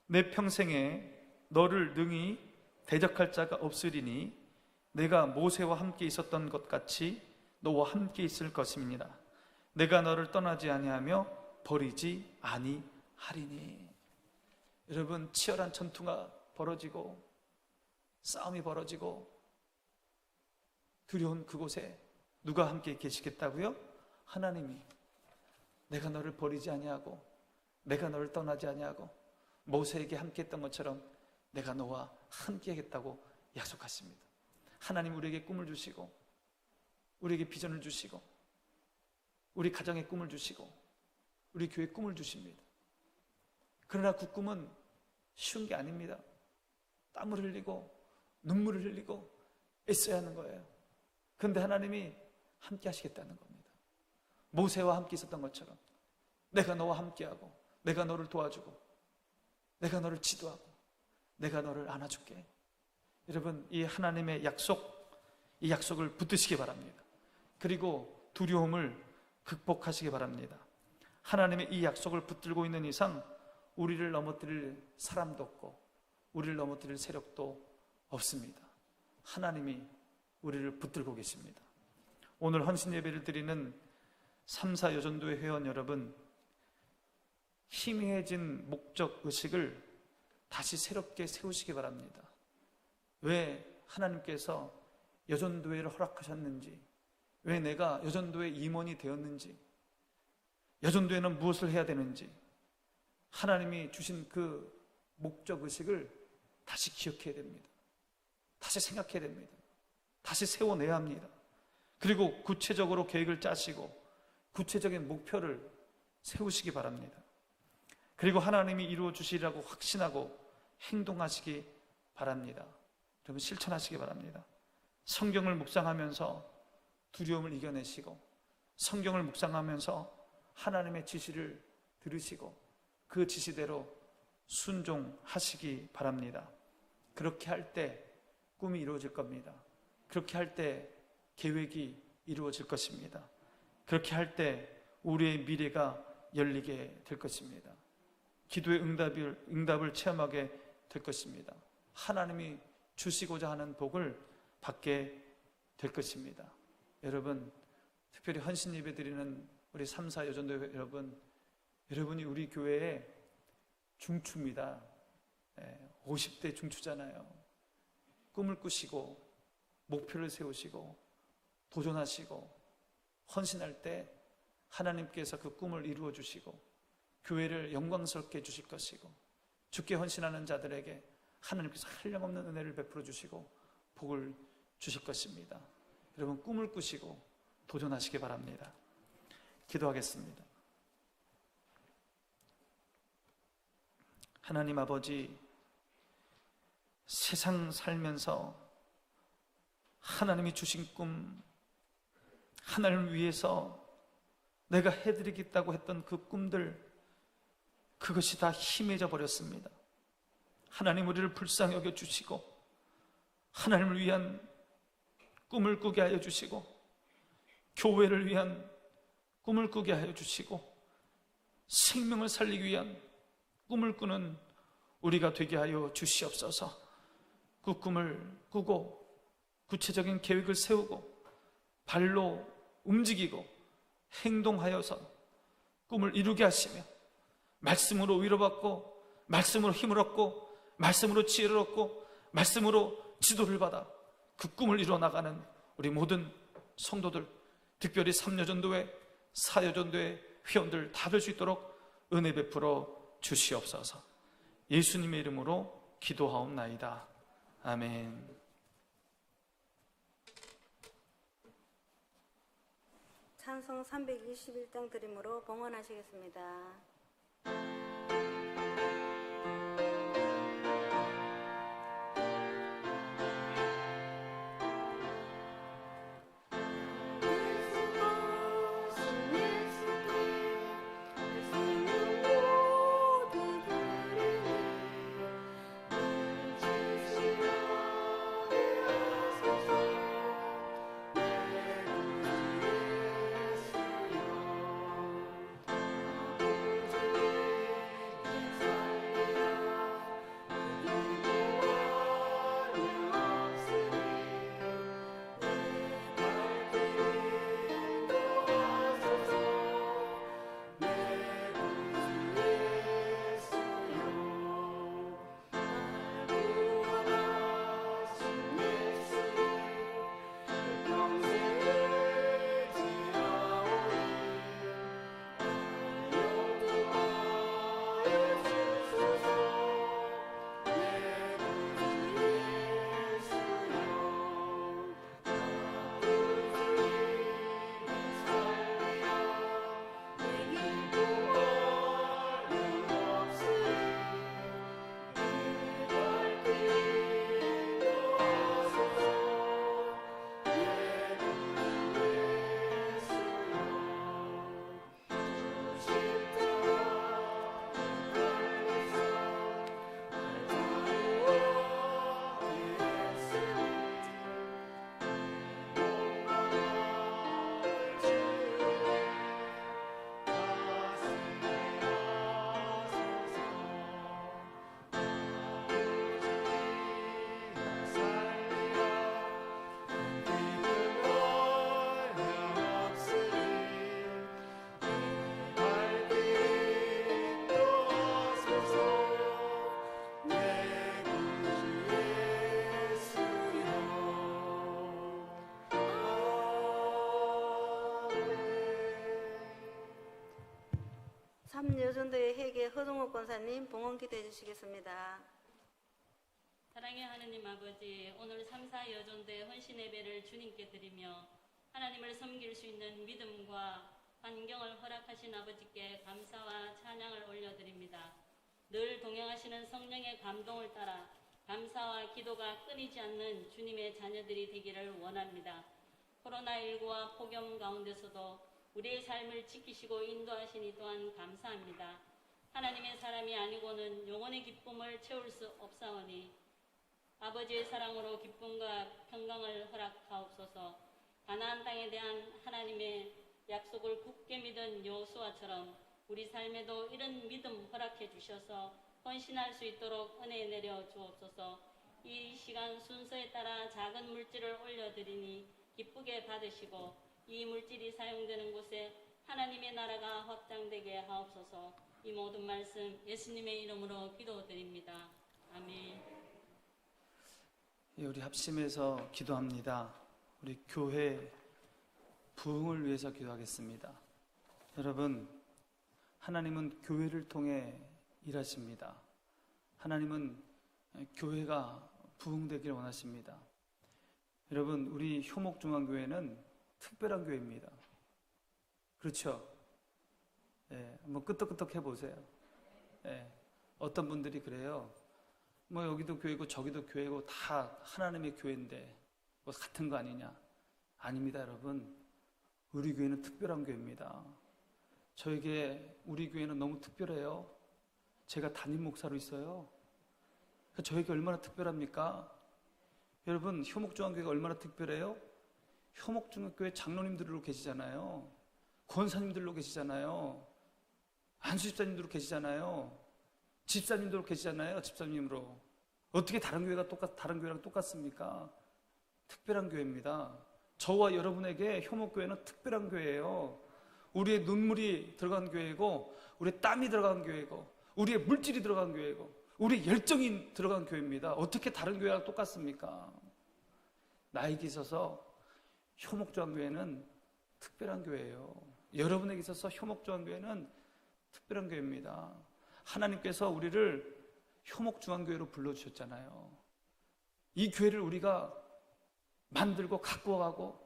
내 평생에 너를 능히 대적할 자가 없으리니 내가 모세와 함께 있었던 것 같이 너와 함께 있을 것입니다. 내가 너를 떠나지 아니하며 버리지 아니하리니. 여러분, 치열한 전투가 벌어지고 싸움이 벌어지고 두려운 그곳에 누가 함께 계시겠다고요? 하나님이. 내가 너를 버리지 아니하고 내가 너를 떠나지 아니하고 모세에게 함께했던 것처럼 내가 너와 함께하겠다고 약속하십니다. 하나님 우리에게 꿈을 주시고 우리에게 비전을 주시고 우리 가정에 꿈을 주시고 우리 교회에 꿈을 주십니다. 그러나 그 꿈은 쉬운 게 아닙니다. 땀을 흘리고 눈물을 흘리고 애써야 하는 거예요. 그런데 하나님이 함께 하시겠다는 겁니다. 모세와 함께 있었던 것처럼 내가 너와 함께하고 내가 너를 도와주고 내가 너를 지도하고 내가 너를 안아줄게. 여러분, 이 하나님의 약속, 이 약속을 붙드시기 바랍니다. 그리고 두려움을 극복하시기 바랍니다. 하나님의 이 약속을 붙들고 있는 이상 우리를 넘어뜨릴 사람도 없고 우리를 넘어뜨릴 세력도 없습니다. 하나님이 우리를 붙들고 계십니다. 오늘 헌신 예배를 드리는 3사 여전도회 회원 여러분, 희미해진 목적 의식을 다시 새롭게 세우시기 바랍니다. 왜 하나님께서 여전도회를 허락하셨는지, 왜 내가 여전도회 임원이 되었는지, 여전도회는 무엇을 해야 되는지, 하나님이 주신 그 목적 의식을 다시 기억해야 됩니다. 다시 생각해야 됩니다. 다시 세워내야 합니다. 그리고 구체적으로 계획을 짜시고 구체적인 목표를 세우시기 바랍니다. 그리고 하나님이 이루어 주시리라고 확신하고 행동하시기 바랍니다. 여러분, 실천하시기 바랍니다. 성경을 묵상하면서 두려움을 이겨내시고 성경을 묵상하면서 하나님의 지시를 들으시고 그 지시대로 순종하시기 바랍니다. 그렇게 할 때 꿈이 이루어질 겁니다. 그렇게 할 때 계획이 이루어질 것입니다. 그렇게 할 때 우리의 미래가 열리게 될 것입니다. 기도의 응답을 체험하게 될 것입니다. 하나님이 주시고자 하는 복을 받게 될 것입니다. 여러분, 특별히 헌신 예배 드리는 우리 3사 여전도회 여러분, 여러분이 우리 교회의 중추입니다. 50대 중추잖아요. 꿈을 꾸시고 목표를 세우시고 도전하시고 헌신할 때 하나님께서 그 꿈을 이루어 주시고 교회를 영광스럽게 해주실 것이고 주께 헌신하는 자들에게 하나님께서 한량없는 은혜를 베풀어 주시고 복을 주실 것입니다. 여러분, 꿈을 꾸시고 도전하시기 바랍니다. 기도하겠습니다. 하나님 아버지, 세상 살면서 하나님이 주신 꿈, 하나님을 위해서 내가 해드리겠다고 했던 그 꿈들, 그것이 다 희미해져 버렸습니다. 하나님, 우리를 불쌍히 여겨 주시고 하나님을 위한 꿈을 꾸게 하여 주시고 교회를 위한 꿈을 꾸게 하여 주시고 생명을 살리기 위한 꿈을 꾸는 우리가 되게 하여 주시옵소서. 그 꿈을 꾸고 구체적인 계획을 세우고 발로 움직이고 행동하여서 꿈을 이루게 하시며 말씀으로 위로받고 말씀으로 힘을 얻고 말씀으로 지혜를 얻고 말씀으로 지도를 받아 그 꿈을 이루어 나가는 우리 모든 성도들, 특별히 3여전도회, 4여전도회 회원들 다 될 수 있도록 은혜 베풀어 주시옵소서. 예수님의 이름으로 기도하옵나이다. 아멘. 찬송 321장 드림으로 봉헌하시겠습니다. 3여전도의 회계 허동욱 권사님 봉헌 기도해 주시겠습니다. 사랑의 하느님 아버지, 오늘 3, 4여전도의 헌신 예배를 주님께 드리며 하나님을 섬길 수 있는 믿음과 환경을 허락하신 아버지께 감사와 찬양을 올려드립니다. 늘 동행하시는 성령의 감동을 따라 감사와 기도가 끊이지 않는 주님의 자녀들이 되기를 원합니다. 코로나19와 폭염 가운데서도 우리의 삶을 지키시고 인도하시니 또한 감사합니다. 하나님의 사람이 아니고는 영혼의 기쁨을 채울 수 없사오니 아버지의 사랑으로 기쁨과 평강을 허락하옵소서. 가나안 땅에 대한 하나님의 약속을 굳게 믿은 여호수아처럼 우리 삶에도 이런 믿음 허락해 주셔서 헌신할 수 있도록 은혜 내려 주옵소서. 이 시간 순서에 따라 작은 물질을 올려드리니 기쁘게 받으시고 이 물질이 사용되는 곳에 하나님의 나라가 확장되게 하옵소서. 이 모든 말씀 예수님의 이름으로 기도드립니다. 아멘. 예, 우리 합심해서 기도합니다. 우리 교회 부흥을 위해서 기도하겠습니다. 여러분, 하나님은 교회를 통해 일하십니다. 하나님은 교회가 부흥되길 원하십니다. 여러분, 우리 효목중앙교회는 특별한 교회입니다. 그렇죠? 예, 한번 끄떡끄떡 해보세요. 예, 어떤 분들이 그래요. 뭐 여기도 교회고 저기도 교회고 다 하나님의 교회인데 뭐 같은 거 아니냐? 아닙니다, 여러분. 우리 교회는 특별한 교회입니다. 저에게 우리 교회는 너무 특별해요. 제가 담임 목사로 있어요. 저에게 얼마나 특별합니까? 여러분, 효목중앙교회가 얼마나 특별해요? 효목중앙교회 장로님들로 계시잖아요. 권사님들로 계시잖아요. 안수집사님들로 계시잖아요. 집사님들로 계시잖아요. 집사님으로. 어떻게 다른 교회랑 똑같습니까? 특별한 교회입니다. 저와 여러분에게 효목교회는 특별한 교회예요. 우리의 눈물이 들어간 교회고, 우리의 땀이 들어간 교회고, 우리의 물질이 들어간 교회고, 우리의 열정이 들어간 교회입니다. 어떻게 다른 교회랑 똑같습니까? 나에게 있어서 효목중앙교회는 특별한 교회예요. 여러분에게 있어서 효목중앙교회는 특별한 교회입니다. 하나님께서 우리를 효목중앙교회로 불러주셨잖아요. 이 교회를 우리가 만들고 가꾸어가고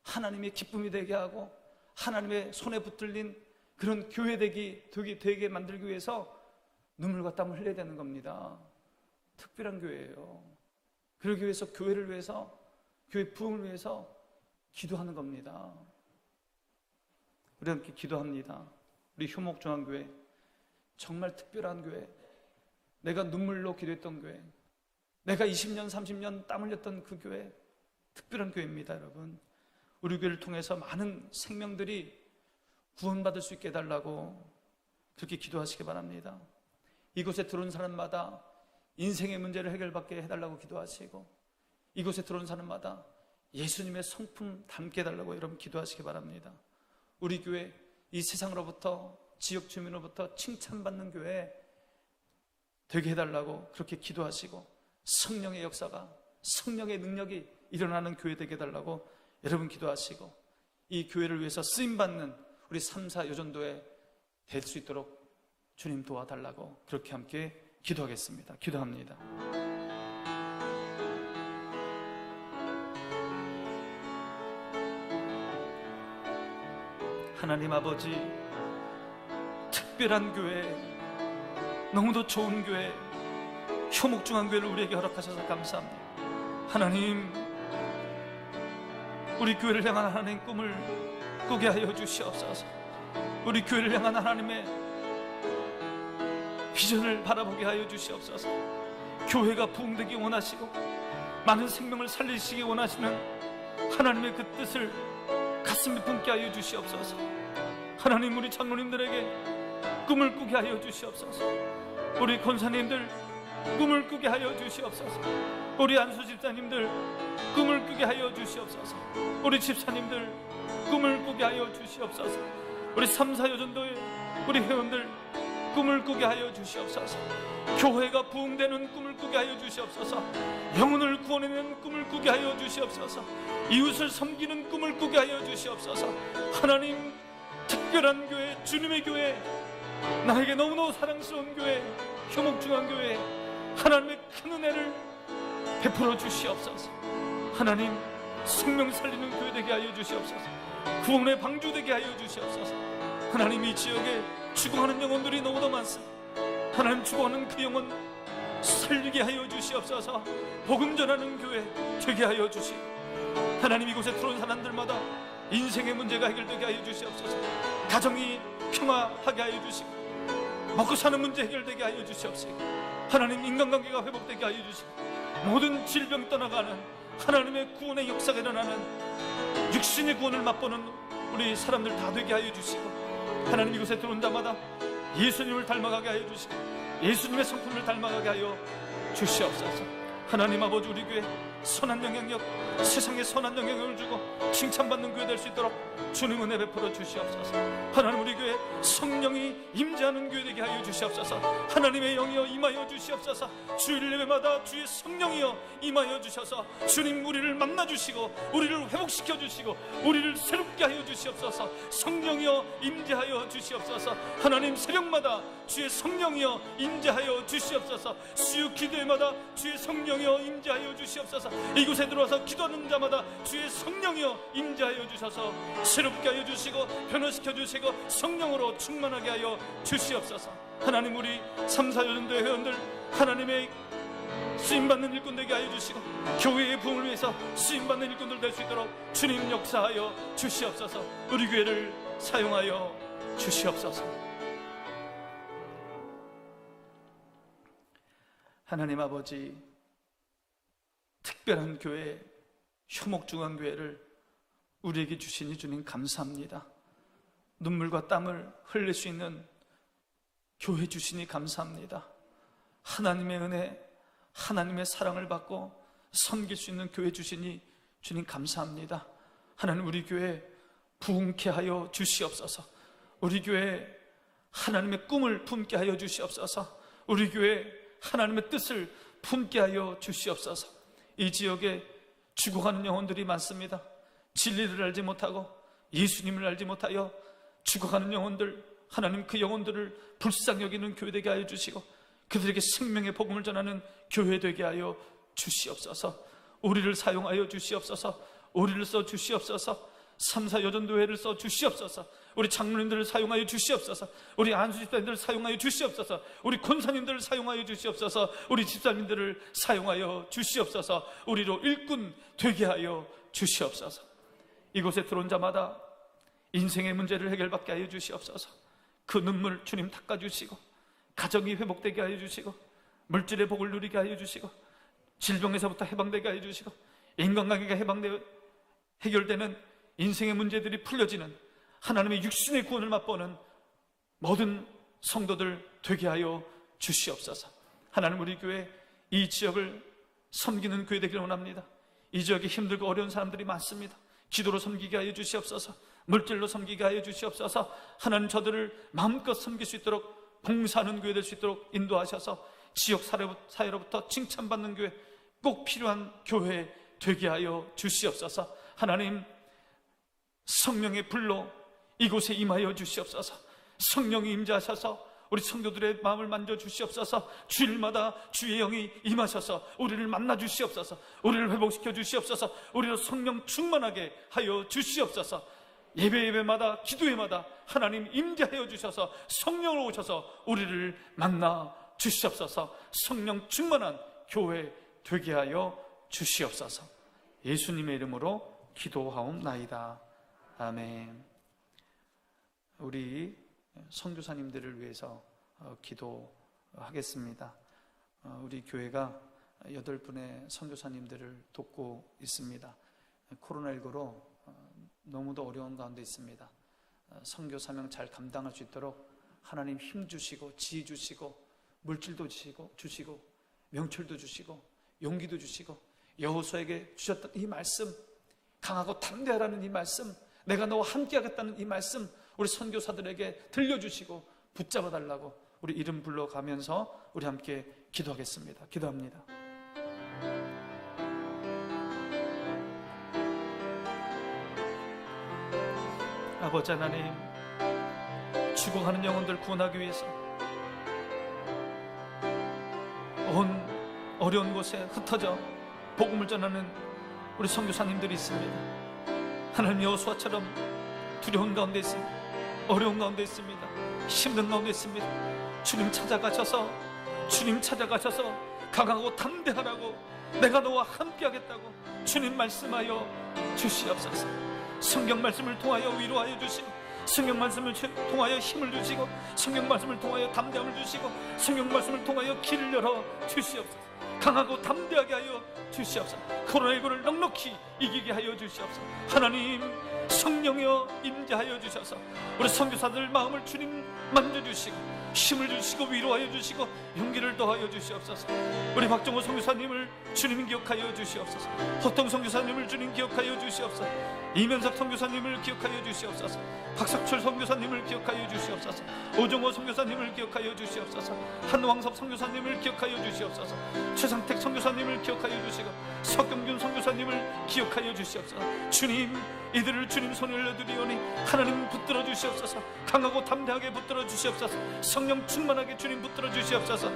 하나님의 기쁨이 되게 하고 하나님의 손에 붙들린 그런 교회 되게 만들기 위해서 눈물과 땀을 흘려야 되는 겁니다. 특별한 교회예요. 그러기 위해서 교회를 위해서, 교회 부흥을 위해서 기도하는 겁니다. 우리 함께 기도합니다. 우리 효목중앙교회 정말 특별한 교회, 내가 눈물로 기도했던 교회, 내가 20년 30년 땀 흘렸던 그 교회, 특별한 교회입니다. 여러분, 우리 교회를 통해서 많은 생명들이 구원받을 수 있게 해달라고 그렇게 기도하시기 바랍니다. 이곳에 들어온 사람마다 인생의 문제를 해결받게 해달라고 기도하시고, 이곳에 들어온 사람마다 예수님의 성품 담게 해달라고 여러분 기도하시기 바랍니다. 우리 교회 이 세상으로부터, 지역 주민으로부터 칭찬받는 교회 되게 해달라고 그렇게 기도하시고, 성령의 역사가, 성령의 능력이 일어나는 교회 되게 해달라고 여러분 기도하시고, 이 교회를 위해서 쓰임받는 우리 3, 4 여전도에 될 수 있도록 주님 도와달라고 그렇게 함께 기도하겠습니다. 기도합니다. 하나님 아버지, 특별한 교회, 너무도 좋은 교회, 효목중앙교회를 우리에게 허락하셔서 감사합니다. 하나님, 우리 교회를 향한 하나님의 꿈을 꾸게 하여 주시옵소서. 우리 교회를 향한 하나님의 비전을 바라보게 하여 주시옵소서. 교회가 부흥되기 원하시고 많은 생명을 살리시기 원하시는 하나님의 그 뜻을 가슴에 품게 하여 주시옵소서. 하나님, 우리 장로님들에게 꿈을 꾸게 하여 주시옵소서. 우리 권사님들 꿈을 꾸게 하여 주시옵소서. 우리 안수집사님들 꿈을 꾸게 하여 주시옵소서. 우리 집사님들 꿈을 꾸게 하여 주시옵소서. 우리 3, 4 여전도의 우리 회원들 꿈을 꾸게 하여 주시옵소서. 교회가 부흥되는 꿈을 꾸게 하여 주시옵소서. 영혼을 구원해내는 꿈을 꾸게 하여 주시옵소서. 이웃을 섬기는 꿈을 꾸게 하여 주시옵소서. 하나님, 특별한 교회, 주님의 교회, 나에게 너무너무 사랑스러운 교회, 효목중앙교회 하나님의 큰 은혜를 베풀어 주시옵소서. 하나님, 생명 살리는 교회 되게 하여 주시옵소서. 구원의 방주 되게 하여 주시옵소서. 하나님, 이 지역에 죽어가는 영혼들이 너무도 많습니다. 하나님, 죽어가는 그 영혼 살리게 하여 주시옵소서. 복음 전하는 교회 되게 하여 주시옵소서. 하나님, 이곳에 들어온 사람들마다 인생의 문제가 해결되게 하여 주시옵소서. 가정이 평화하게 하여 주시고 먹고 사는 문제 해결되게 하여 주시옵소서. 하나님, 인간관계가 회복되게 하여 주시고 모든 질병 떠나가는 하나님의 구원의 역사가 일어나는 육신의 구원을 맛보는 우리 사람들 다 되게 하여 주시고, 하나님, 이곳에 들어온 자마다 예수님을 닮아가게 하여 주시고 예수님의 성품을 닮아가게 하여 주시옵소서. 하나님 아버지, 우리 교회 선한 영향력, 세상에 선한 영향력을 주고 칭찬받는 교회 될 수 있도록 주님 은혜 베풀어 주시옵소서. 하나님, 우리 교회 성령이 임재하는 교회 되게 하여 주시옵소서. 하나님의 영이여 임하여 주시옵소서. 주일 예배마다 주의 성령이여 임하여 주셔서 주님 우리를 만나 주시고 우리를 회복시켜 주시고 우리를 새롭게 하여 주시옵소서. 성령이여 임재하여 주시옵소서. 하나님, 새벽마다 주의 성령이여 임재하여 주시옵소서. 수요 기도회마다 주의 성령이여 임재하여 주시옵소서. 이곳에 들어와서 기도하는 자마다 주의 성령이여 임재하여 주셔서 새롭게 하여 주시고 변화시켜 주시고 성령으로 충만하게 하여 주시옵소서. 하나님, 우리 3, 4년도의 회원들 하나님의 쓰임받는 일꾼 되게 하여 주시고 교회의 부흥을 위해서 쓰임받는 일꾼들 될 수 있도록 주님 역사하여 주시옵소서. 우리 교회를 사용하여 주시옵소서. 하나님 아버지, 특별한 교회, 효목중앙교회를 우리에게 주시니 주님 감사합니다. 눈물과 땀을 흘릴 수 있는 교회 주시니 감사합니다. 하나님의 은혜, 하나님의 사랑을 받고 섬길 수 있는 교회 주시니 주님 감사합니다. 하나님, 우리 교회 부흥케 하여 주시옵소서. 우리 교회 하나님의 꿈을 품게 하여 주시옵소서. 우리 교회 하나님의 뜻을 품게 하여 주시옵소서. 이 지역에 죽어가는 영혼들이 많습니다. 진리를 알지 못하고 예수님을 알지 못하여 죽어가는 영혼들, 하나님, 그 영혼들을 불쌍히 여기는 교회 되게 하여 주시고 그들에게 생명의 복음을 전하는 교회 되게 하여 주시옵소서. 우리를 사용하여 주시옵소서. 우리를 써 주시옵소서. 3, 4 여전도회를 써 주시옵소서. 우리 장로님들을 사용하여 주시옵소서. 우리 안수집사님들을 사용하여 주시옵소서. 우리 권사님들을 사용하여 주시옵소서. 우리 집사님들을 사용하여 주시옵소서. 우리로 일꾼 되게 하여 주시옵소서. 이곳에 들어온 자마다 인생의 문제를 해결받게 하여 주시옵소서. 그 눈물 주님 닦아주시고 가정이 회복되게 하여 주시고 물질의 복을 누리게 하여 주시고 질병에서부터 해방되게 하여 주시고 인간관계가 해결되는 인생의 문제들이 풀려지는 하나님의 육신의 구원을 맛보는 모든 성도들 되게 하여 주시옵소서. 하나님, 우리 교회 이 지역을 섬기는 교회 되기를 원합니다. 이 지역에 힘들고 어려운 사람들이 많습니다. 기도로 섬기게 하여 주시옵소서. 물질로 섬기게 하여 주시옵소서. 하나님, 저들을 마음껏 섬길 수 있도록 봉사하는 교회 될 수 있도록 인도하셔서 지역 사회로부터 칭찬받는 교회, 꼭 필요한 교회 되게 하여 주시옵소서. 하나님, 성령의 불로 이곳에 임하여 주시옵소서. 성령이 임재하셔서 우리 성도들의 마음을 만져 주시옵소서. 주일마다 주의 영이 임하셔서 우리를 만나 주시옵소서. 우리를 회복시켜 주시옵소서. 우리로 성령 충만하게 하여 주시옵소서. 예배마다 기도회마다 하나님 임재하여 주셔서 성령으로 오셔서 우리를 만나 주시옵소서. 성령 충만한 교회 되게 하여 주시옵소서. 예수님의 이름으로 기도하옵나이다. 아멘. 우리 선교사님들을 위해서 기도하겠습니다. 우리 교회가 8분의 선교사님들을 돕고 있습니다. 코로나19로 너무도 어려운 가운데 있습니다. 선교 사명 잘 감당할 수 있도록 하나님 힘 주시고 지혜 주시고 물질도 주시고 명철도 주시고 용기도 주시고 여호수아에게 주셨던 이 말씀, 강하고 담대하라는 이 말씀, 내가 너와 함께 하겠다는 이 말씀 우리 선교사들에게 들려주시고 붙잡아 달라고 우리 이름 불러가면서 우리 함께 기도하겠습니다. 기도합니다. 아버지 하나님, 죽어가는 영혼들 구원하기 위해서 온 어려운 곳에 흩어져 복음을 전하는 우리 선교사님들이 있습니다. 하나님 여호수아처럼 두려운 가운데 있습니다. 어려운 가운데 있습니다. 힘든 가운데 있습니다. 주님 찾아가셔서 강하고 담대하라고, 내가 너와 함께하겠다고 주님 말씀하여 주시옵소서. 성경 말씀을 통하여 위로하여 주시고, 성경 말씀을 통하여 힘을 주시고, 성경 말씀을 통하여 담대함을 주시고, 성경 말씀을 통하여 길을 열어 주시옵소서. 강하고 담대하게 하여 주시옵소서. 코로나19를 넉넉히 이기게 하여 주시옵소서. 하나님, 성령여 임재하여 주셔서 우리 선교사들 마음을 주님 만져주시고, 힘을 주시고, 위로하여 주시고, 용기를 더하여 주시옵소서. 우리 박정호 선교사님을 주님 기억하여 주시옵소서. 허통 선교사님을 주님 기억하여 주시옵소서. 이면석 선교사님을 기억하여 주시옵소서. 박석철 선교사님을 기억하여 주시옵소서. 오종호 선교사님을 기억하여 주시옵소서. 한왕섭 선교사님을 기억하여 주시옵소서. 최상택 선교사님을 기억하여 주시고, 석경균 선교사님을 기억하여 주시옵소서. 주님, 이들을 주님 손에 올려드리오니 하나님 붙들어 주시옵소서. 강하고 담대하게 붙들어 주시옵소서. 성령 충만하게 주님 붙들어 주시옵소서.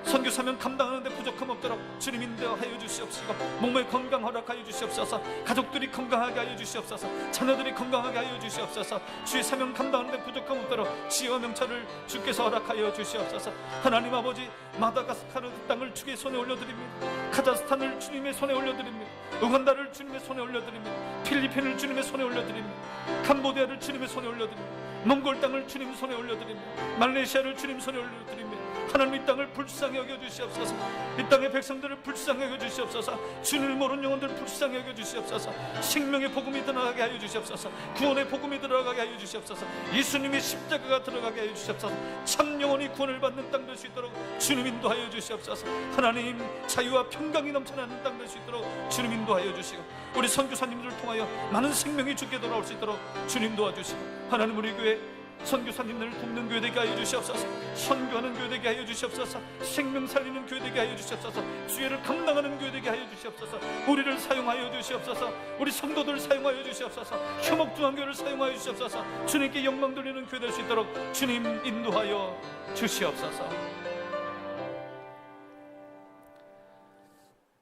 선교사명 감당하는데 부족함 없도록 주님 인도하여 주시옵시고, 몸의 건강 허락하여 주시옵소서. 가족들이 건강하게 하여 주시옵소서. 자녀들이 건강하게 하여 주시옵소서. 주의 사명 감당하는데 부족함 없도록 지혜와 명철을 주께서 허락하여 주시옵소서. 하나님 아버지, 마다가스카르 땅을 주의 손에 올려드립니다. 카자흐스탄을 주님의 손에 올려드립니다. 우간다를 주님의 손에 올려드립니다. 필리핀을 주님의 손에 올려드립니다. 캄보디아를 주님의 손에 올려드립니다. 몽골 땅을 주님 손에 올려드립니다. 말레이시아를 주님 손에 올려드립니다. 하나님, 이 땅을 불쌍히 여겨 주시옵소서. 이 땅의 백성들을 불쌍히 여겨 주시옵소서. 주님을 모르는 영혼들 불쌍히 여겨 주시옵소서. 생명의 복음이 들어가게 하여 주시옵소서. 구원의 복음이 들어가게 하여 주시옵소서. 예수님의 십자가가 들어가게 하여 주시옵소서. 참 영혼이 구원을 받는 땅 될 수 있도록 주님 인도하여 주시옵소서. 하나님, 자유와 평강이 넘쳐나는 땅 될 수 있도록 주님 인도하여 주시고, 우리 선교사님들을 통하여 많은 생명이 주께 돌아올 수 있도록 주님 도와주시고, 하나님, 우리 교회 선교사님들을 돕는 교회 되게 하여 주시옵소서. 선교하는 교회 되게 하여 주시옵소서. 생명 살리는 교회 되게 하여 주시옵소서. 주의를 감당하는 교회 되게 하여 주시옵소서. 우리를 사용하여 주시옵소서. 우리 성도들 사용하여 주시옵소서. 효목중앙교회를 사용하여 주시옵소서. 주님께 영광 돌리는 교회 될 수 있도록 주님 인도하여 주시옵소서.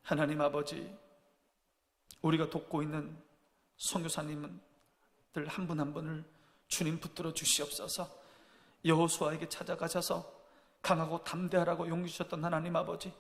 하나님 아버지, 우리가 돕고 있는 선교사님들 한 분 한 분을 주님 붙들어 주시옵소서. 여호수아에게 찾아가셔서 강하고 담대하라고 용기 주셨던 하나님 아버지,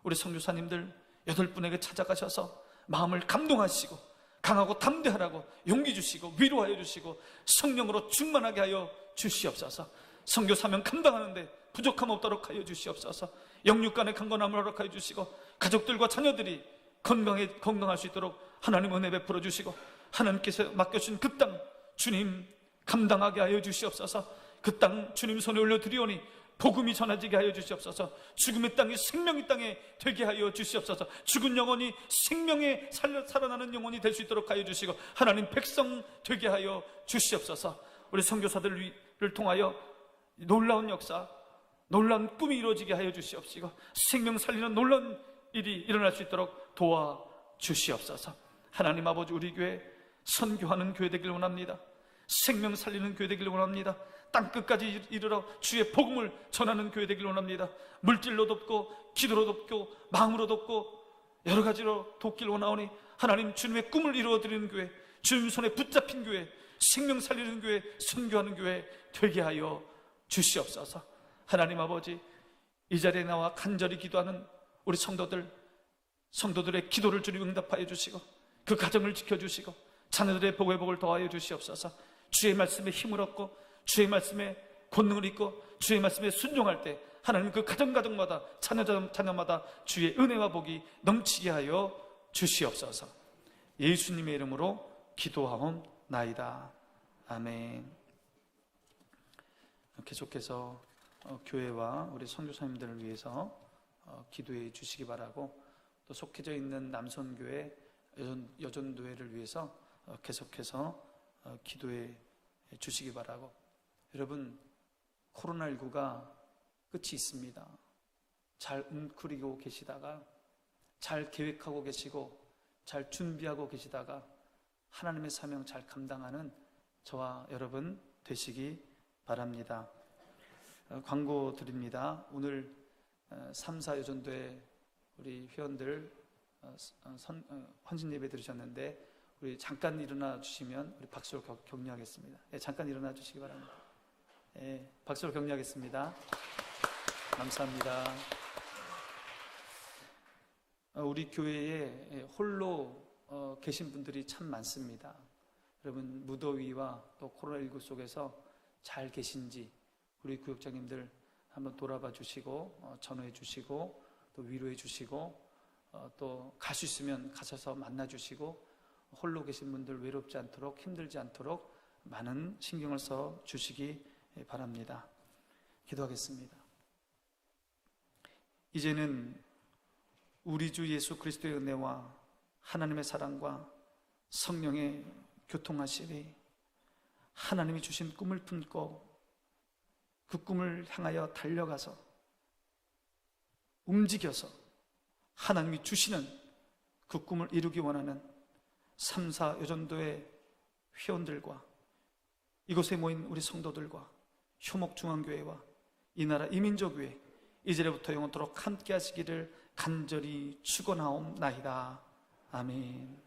우리 선교사님들 8분에게 찾아가셔서 마음을 감동하시고, 강하고 담대하라고 용기 주시고, 위로하여 주시고, 성령으로 충만하게 하여 주시옵소서. 선교 사명 감당하는데 부족함 없도록 하여 주시옵소서. 영육간의 강건함을 허락하여 주시고, 가족들과 자녀들이 건강할 수 있도록 하나님 은혜 베풀어 주시고, 하나님께서 맡겨주신 그 땅 주님 감당하게 하여 주시옵소서. 그 땅 주님 손에 올려드리오니 복음이 전해지게 하여 주시옵소서. 죽음의 땅이 생명의 땅에 되게 하여 주시옵소서. 죽은 영혼이 생명에 살아나는 영혼이 될 수 있도록 하여 주시고, 하나님 백성 되게 하여 주시옵소서. 우리 선교사들을 통하여 놀라운 역사, 놀라운 꿈이 이루어지게 하여 주시옵시고, 생명 살리는 놀라운 일이 일어날 수 있도록 도와주시옵소서. 하나님 아버지, 우리 교회 선교하는 교회 되길 원합니다. 생명 살리는 교회 되길 원합니다. 땅끝까지 이르러 주의 복음을 전하는 교회 되길 원합니다. 물질로 돕고, 기도로 돕고, 마음으로 돕고, 여러 가지로 돕길 원하오니 하나님, 주님의 꿈을 이루어드리는 교회, 주님 손에 붙잡힌 교회, 생명 살리는 교회, 선교하는 교회 되게 하여 주시옵소서. 하나님 아버지, 이 자리에 나와 간절히 기도하는 우리 성도들의 기도를 주님 응답하여 주시고, 그 가정을 지켜주시고, 자녀들의 복의 복을 더하여 주시옵소서. 주의 말씀에 힘을 얻고, 주의 말씀에 권능을 입고, 주의 말씀에 순종할 때 하나님 그 가정마다, 자녀마다 주의 은혜와 복이 넘치게 하여 주시옵소서. 예수님의 이름으로 기도하옵나이다. 아멘. 계속해서 교회와 우리 선교사님들을 위해서 기도해 주시기 바라고, 또 속해져 있는 남선교회, 여전도회를 위해서 계속해서 기도해 주시기 바라고. 여러분, 코로나19가 끝이 있습니다. 잘 움크리고 계시다가, 잘 계획하고 계시고, 잘 준비하고 계시다가 하나님의 사명 잘 감당하는 저와 여러분 되시기 바랍니다. 광고 드립니다. 오늘 3, 4 여전도에 우리 회원들 헌신 예배 드리셨는데 우리 잠깐 일어나 주시면 우리 박수로 격려하겠습니다. 예, 잠깐 일어나 주시기 바랍니다. 예, 박수로 격려하겠습니다. 감사합니다. 우리 교회에 홀로 계신 분들이 참 많습니다. 여러분 무더위와 또 코로나19 속에서 잘 계신지 우리 구역장님들 한번 돌아봐 주시고 전화해 주시고 또 위로해 주시고 또 갈 수 있으면 가셔서 만나 주시고 홀로 계신 분들 외롭지 않도록 힘들지 않도록 많은 신경을 써 주시기 바랍니다. 기도하겠습니다. 이제는 우리 주 예수 그리스도의 은혜와 하나님의 사랑과 성령의 교통하심이 하나님이 주신 꿈을 품고 그 꿈을 향하여 달려가서 움직여서 하나님이 주시는 그 꿈을 이루기 원하는 3, 4 여전도의 회원들과 이곳에 모인 우리 성도들과 효목중앙교회와 이 나라 이민족교회 이제부터 영원토록 함께 하시기를 간절히 축원하옵나이다. 아멘.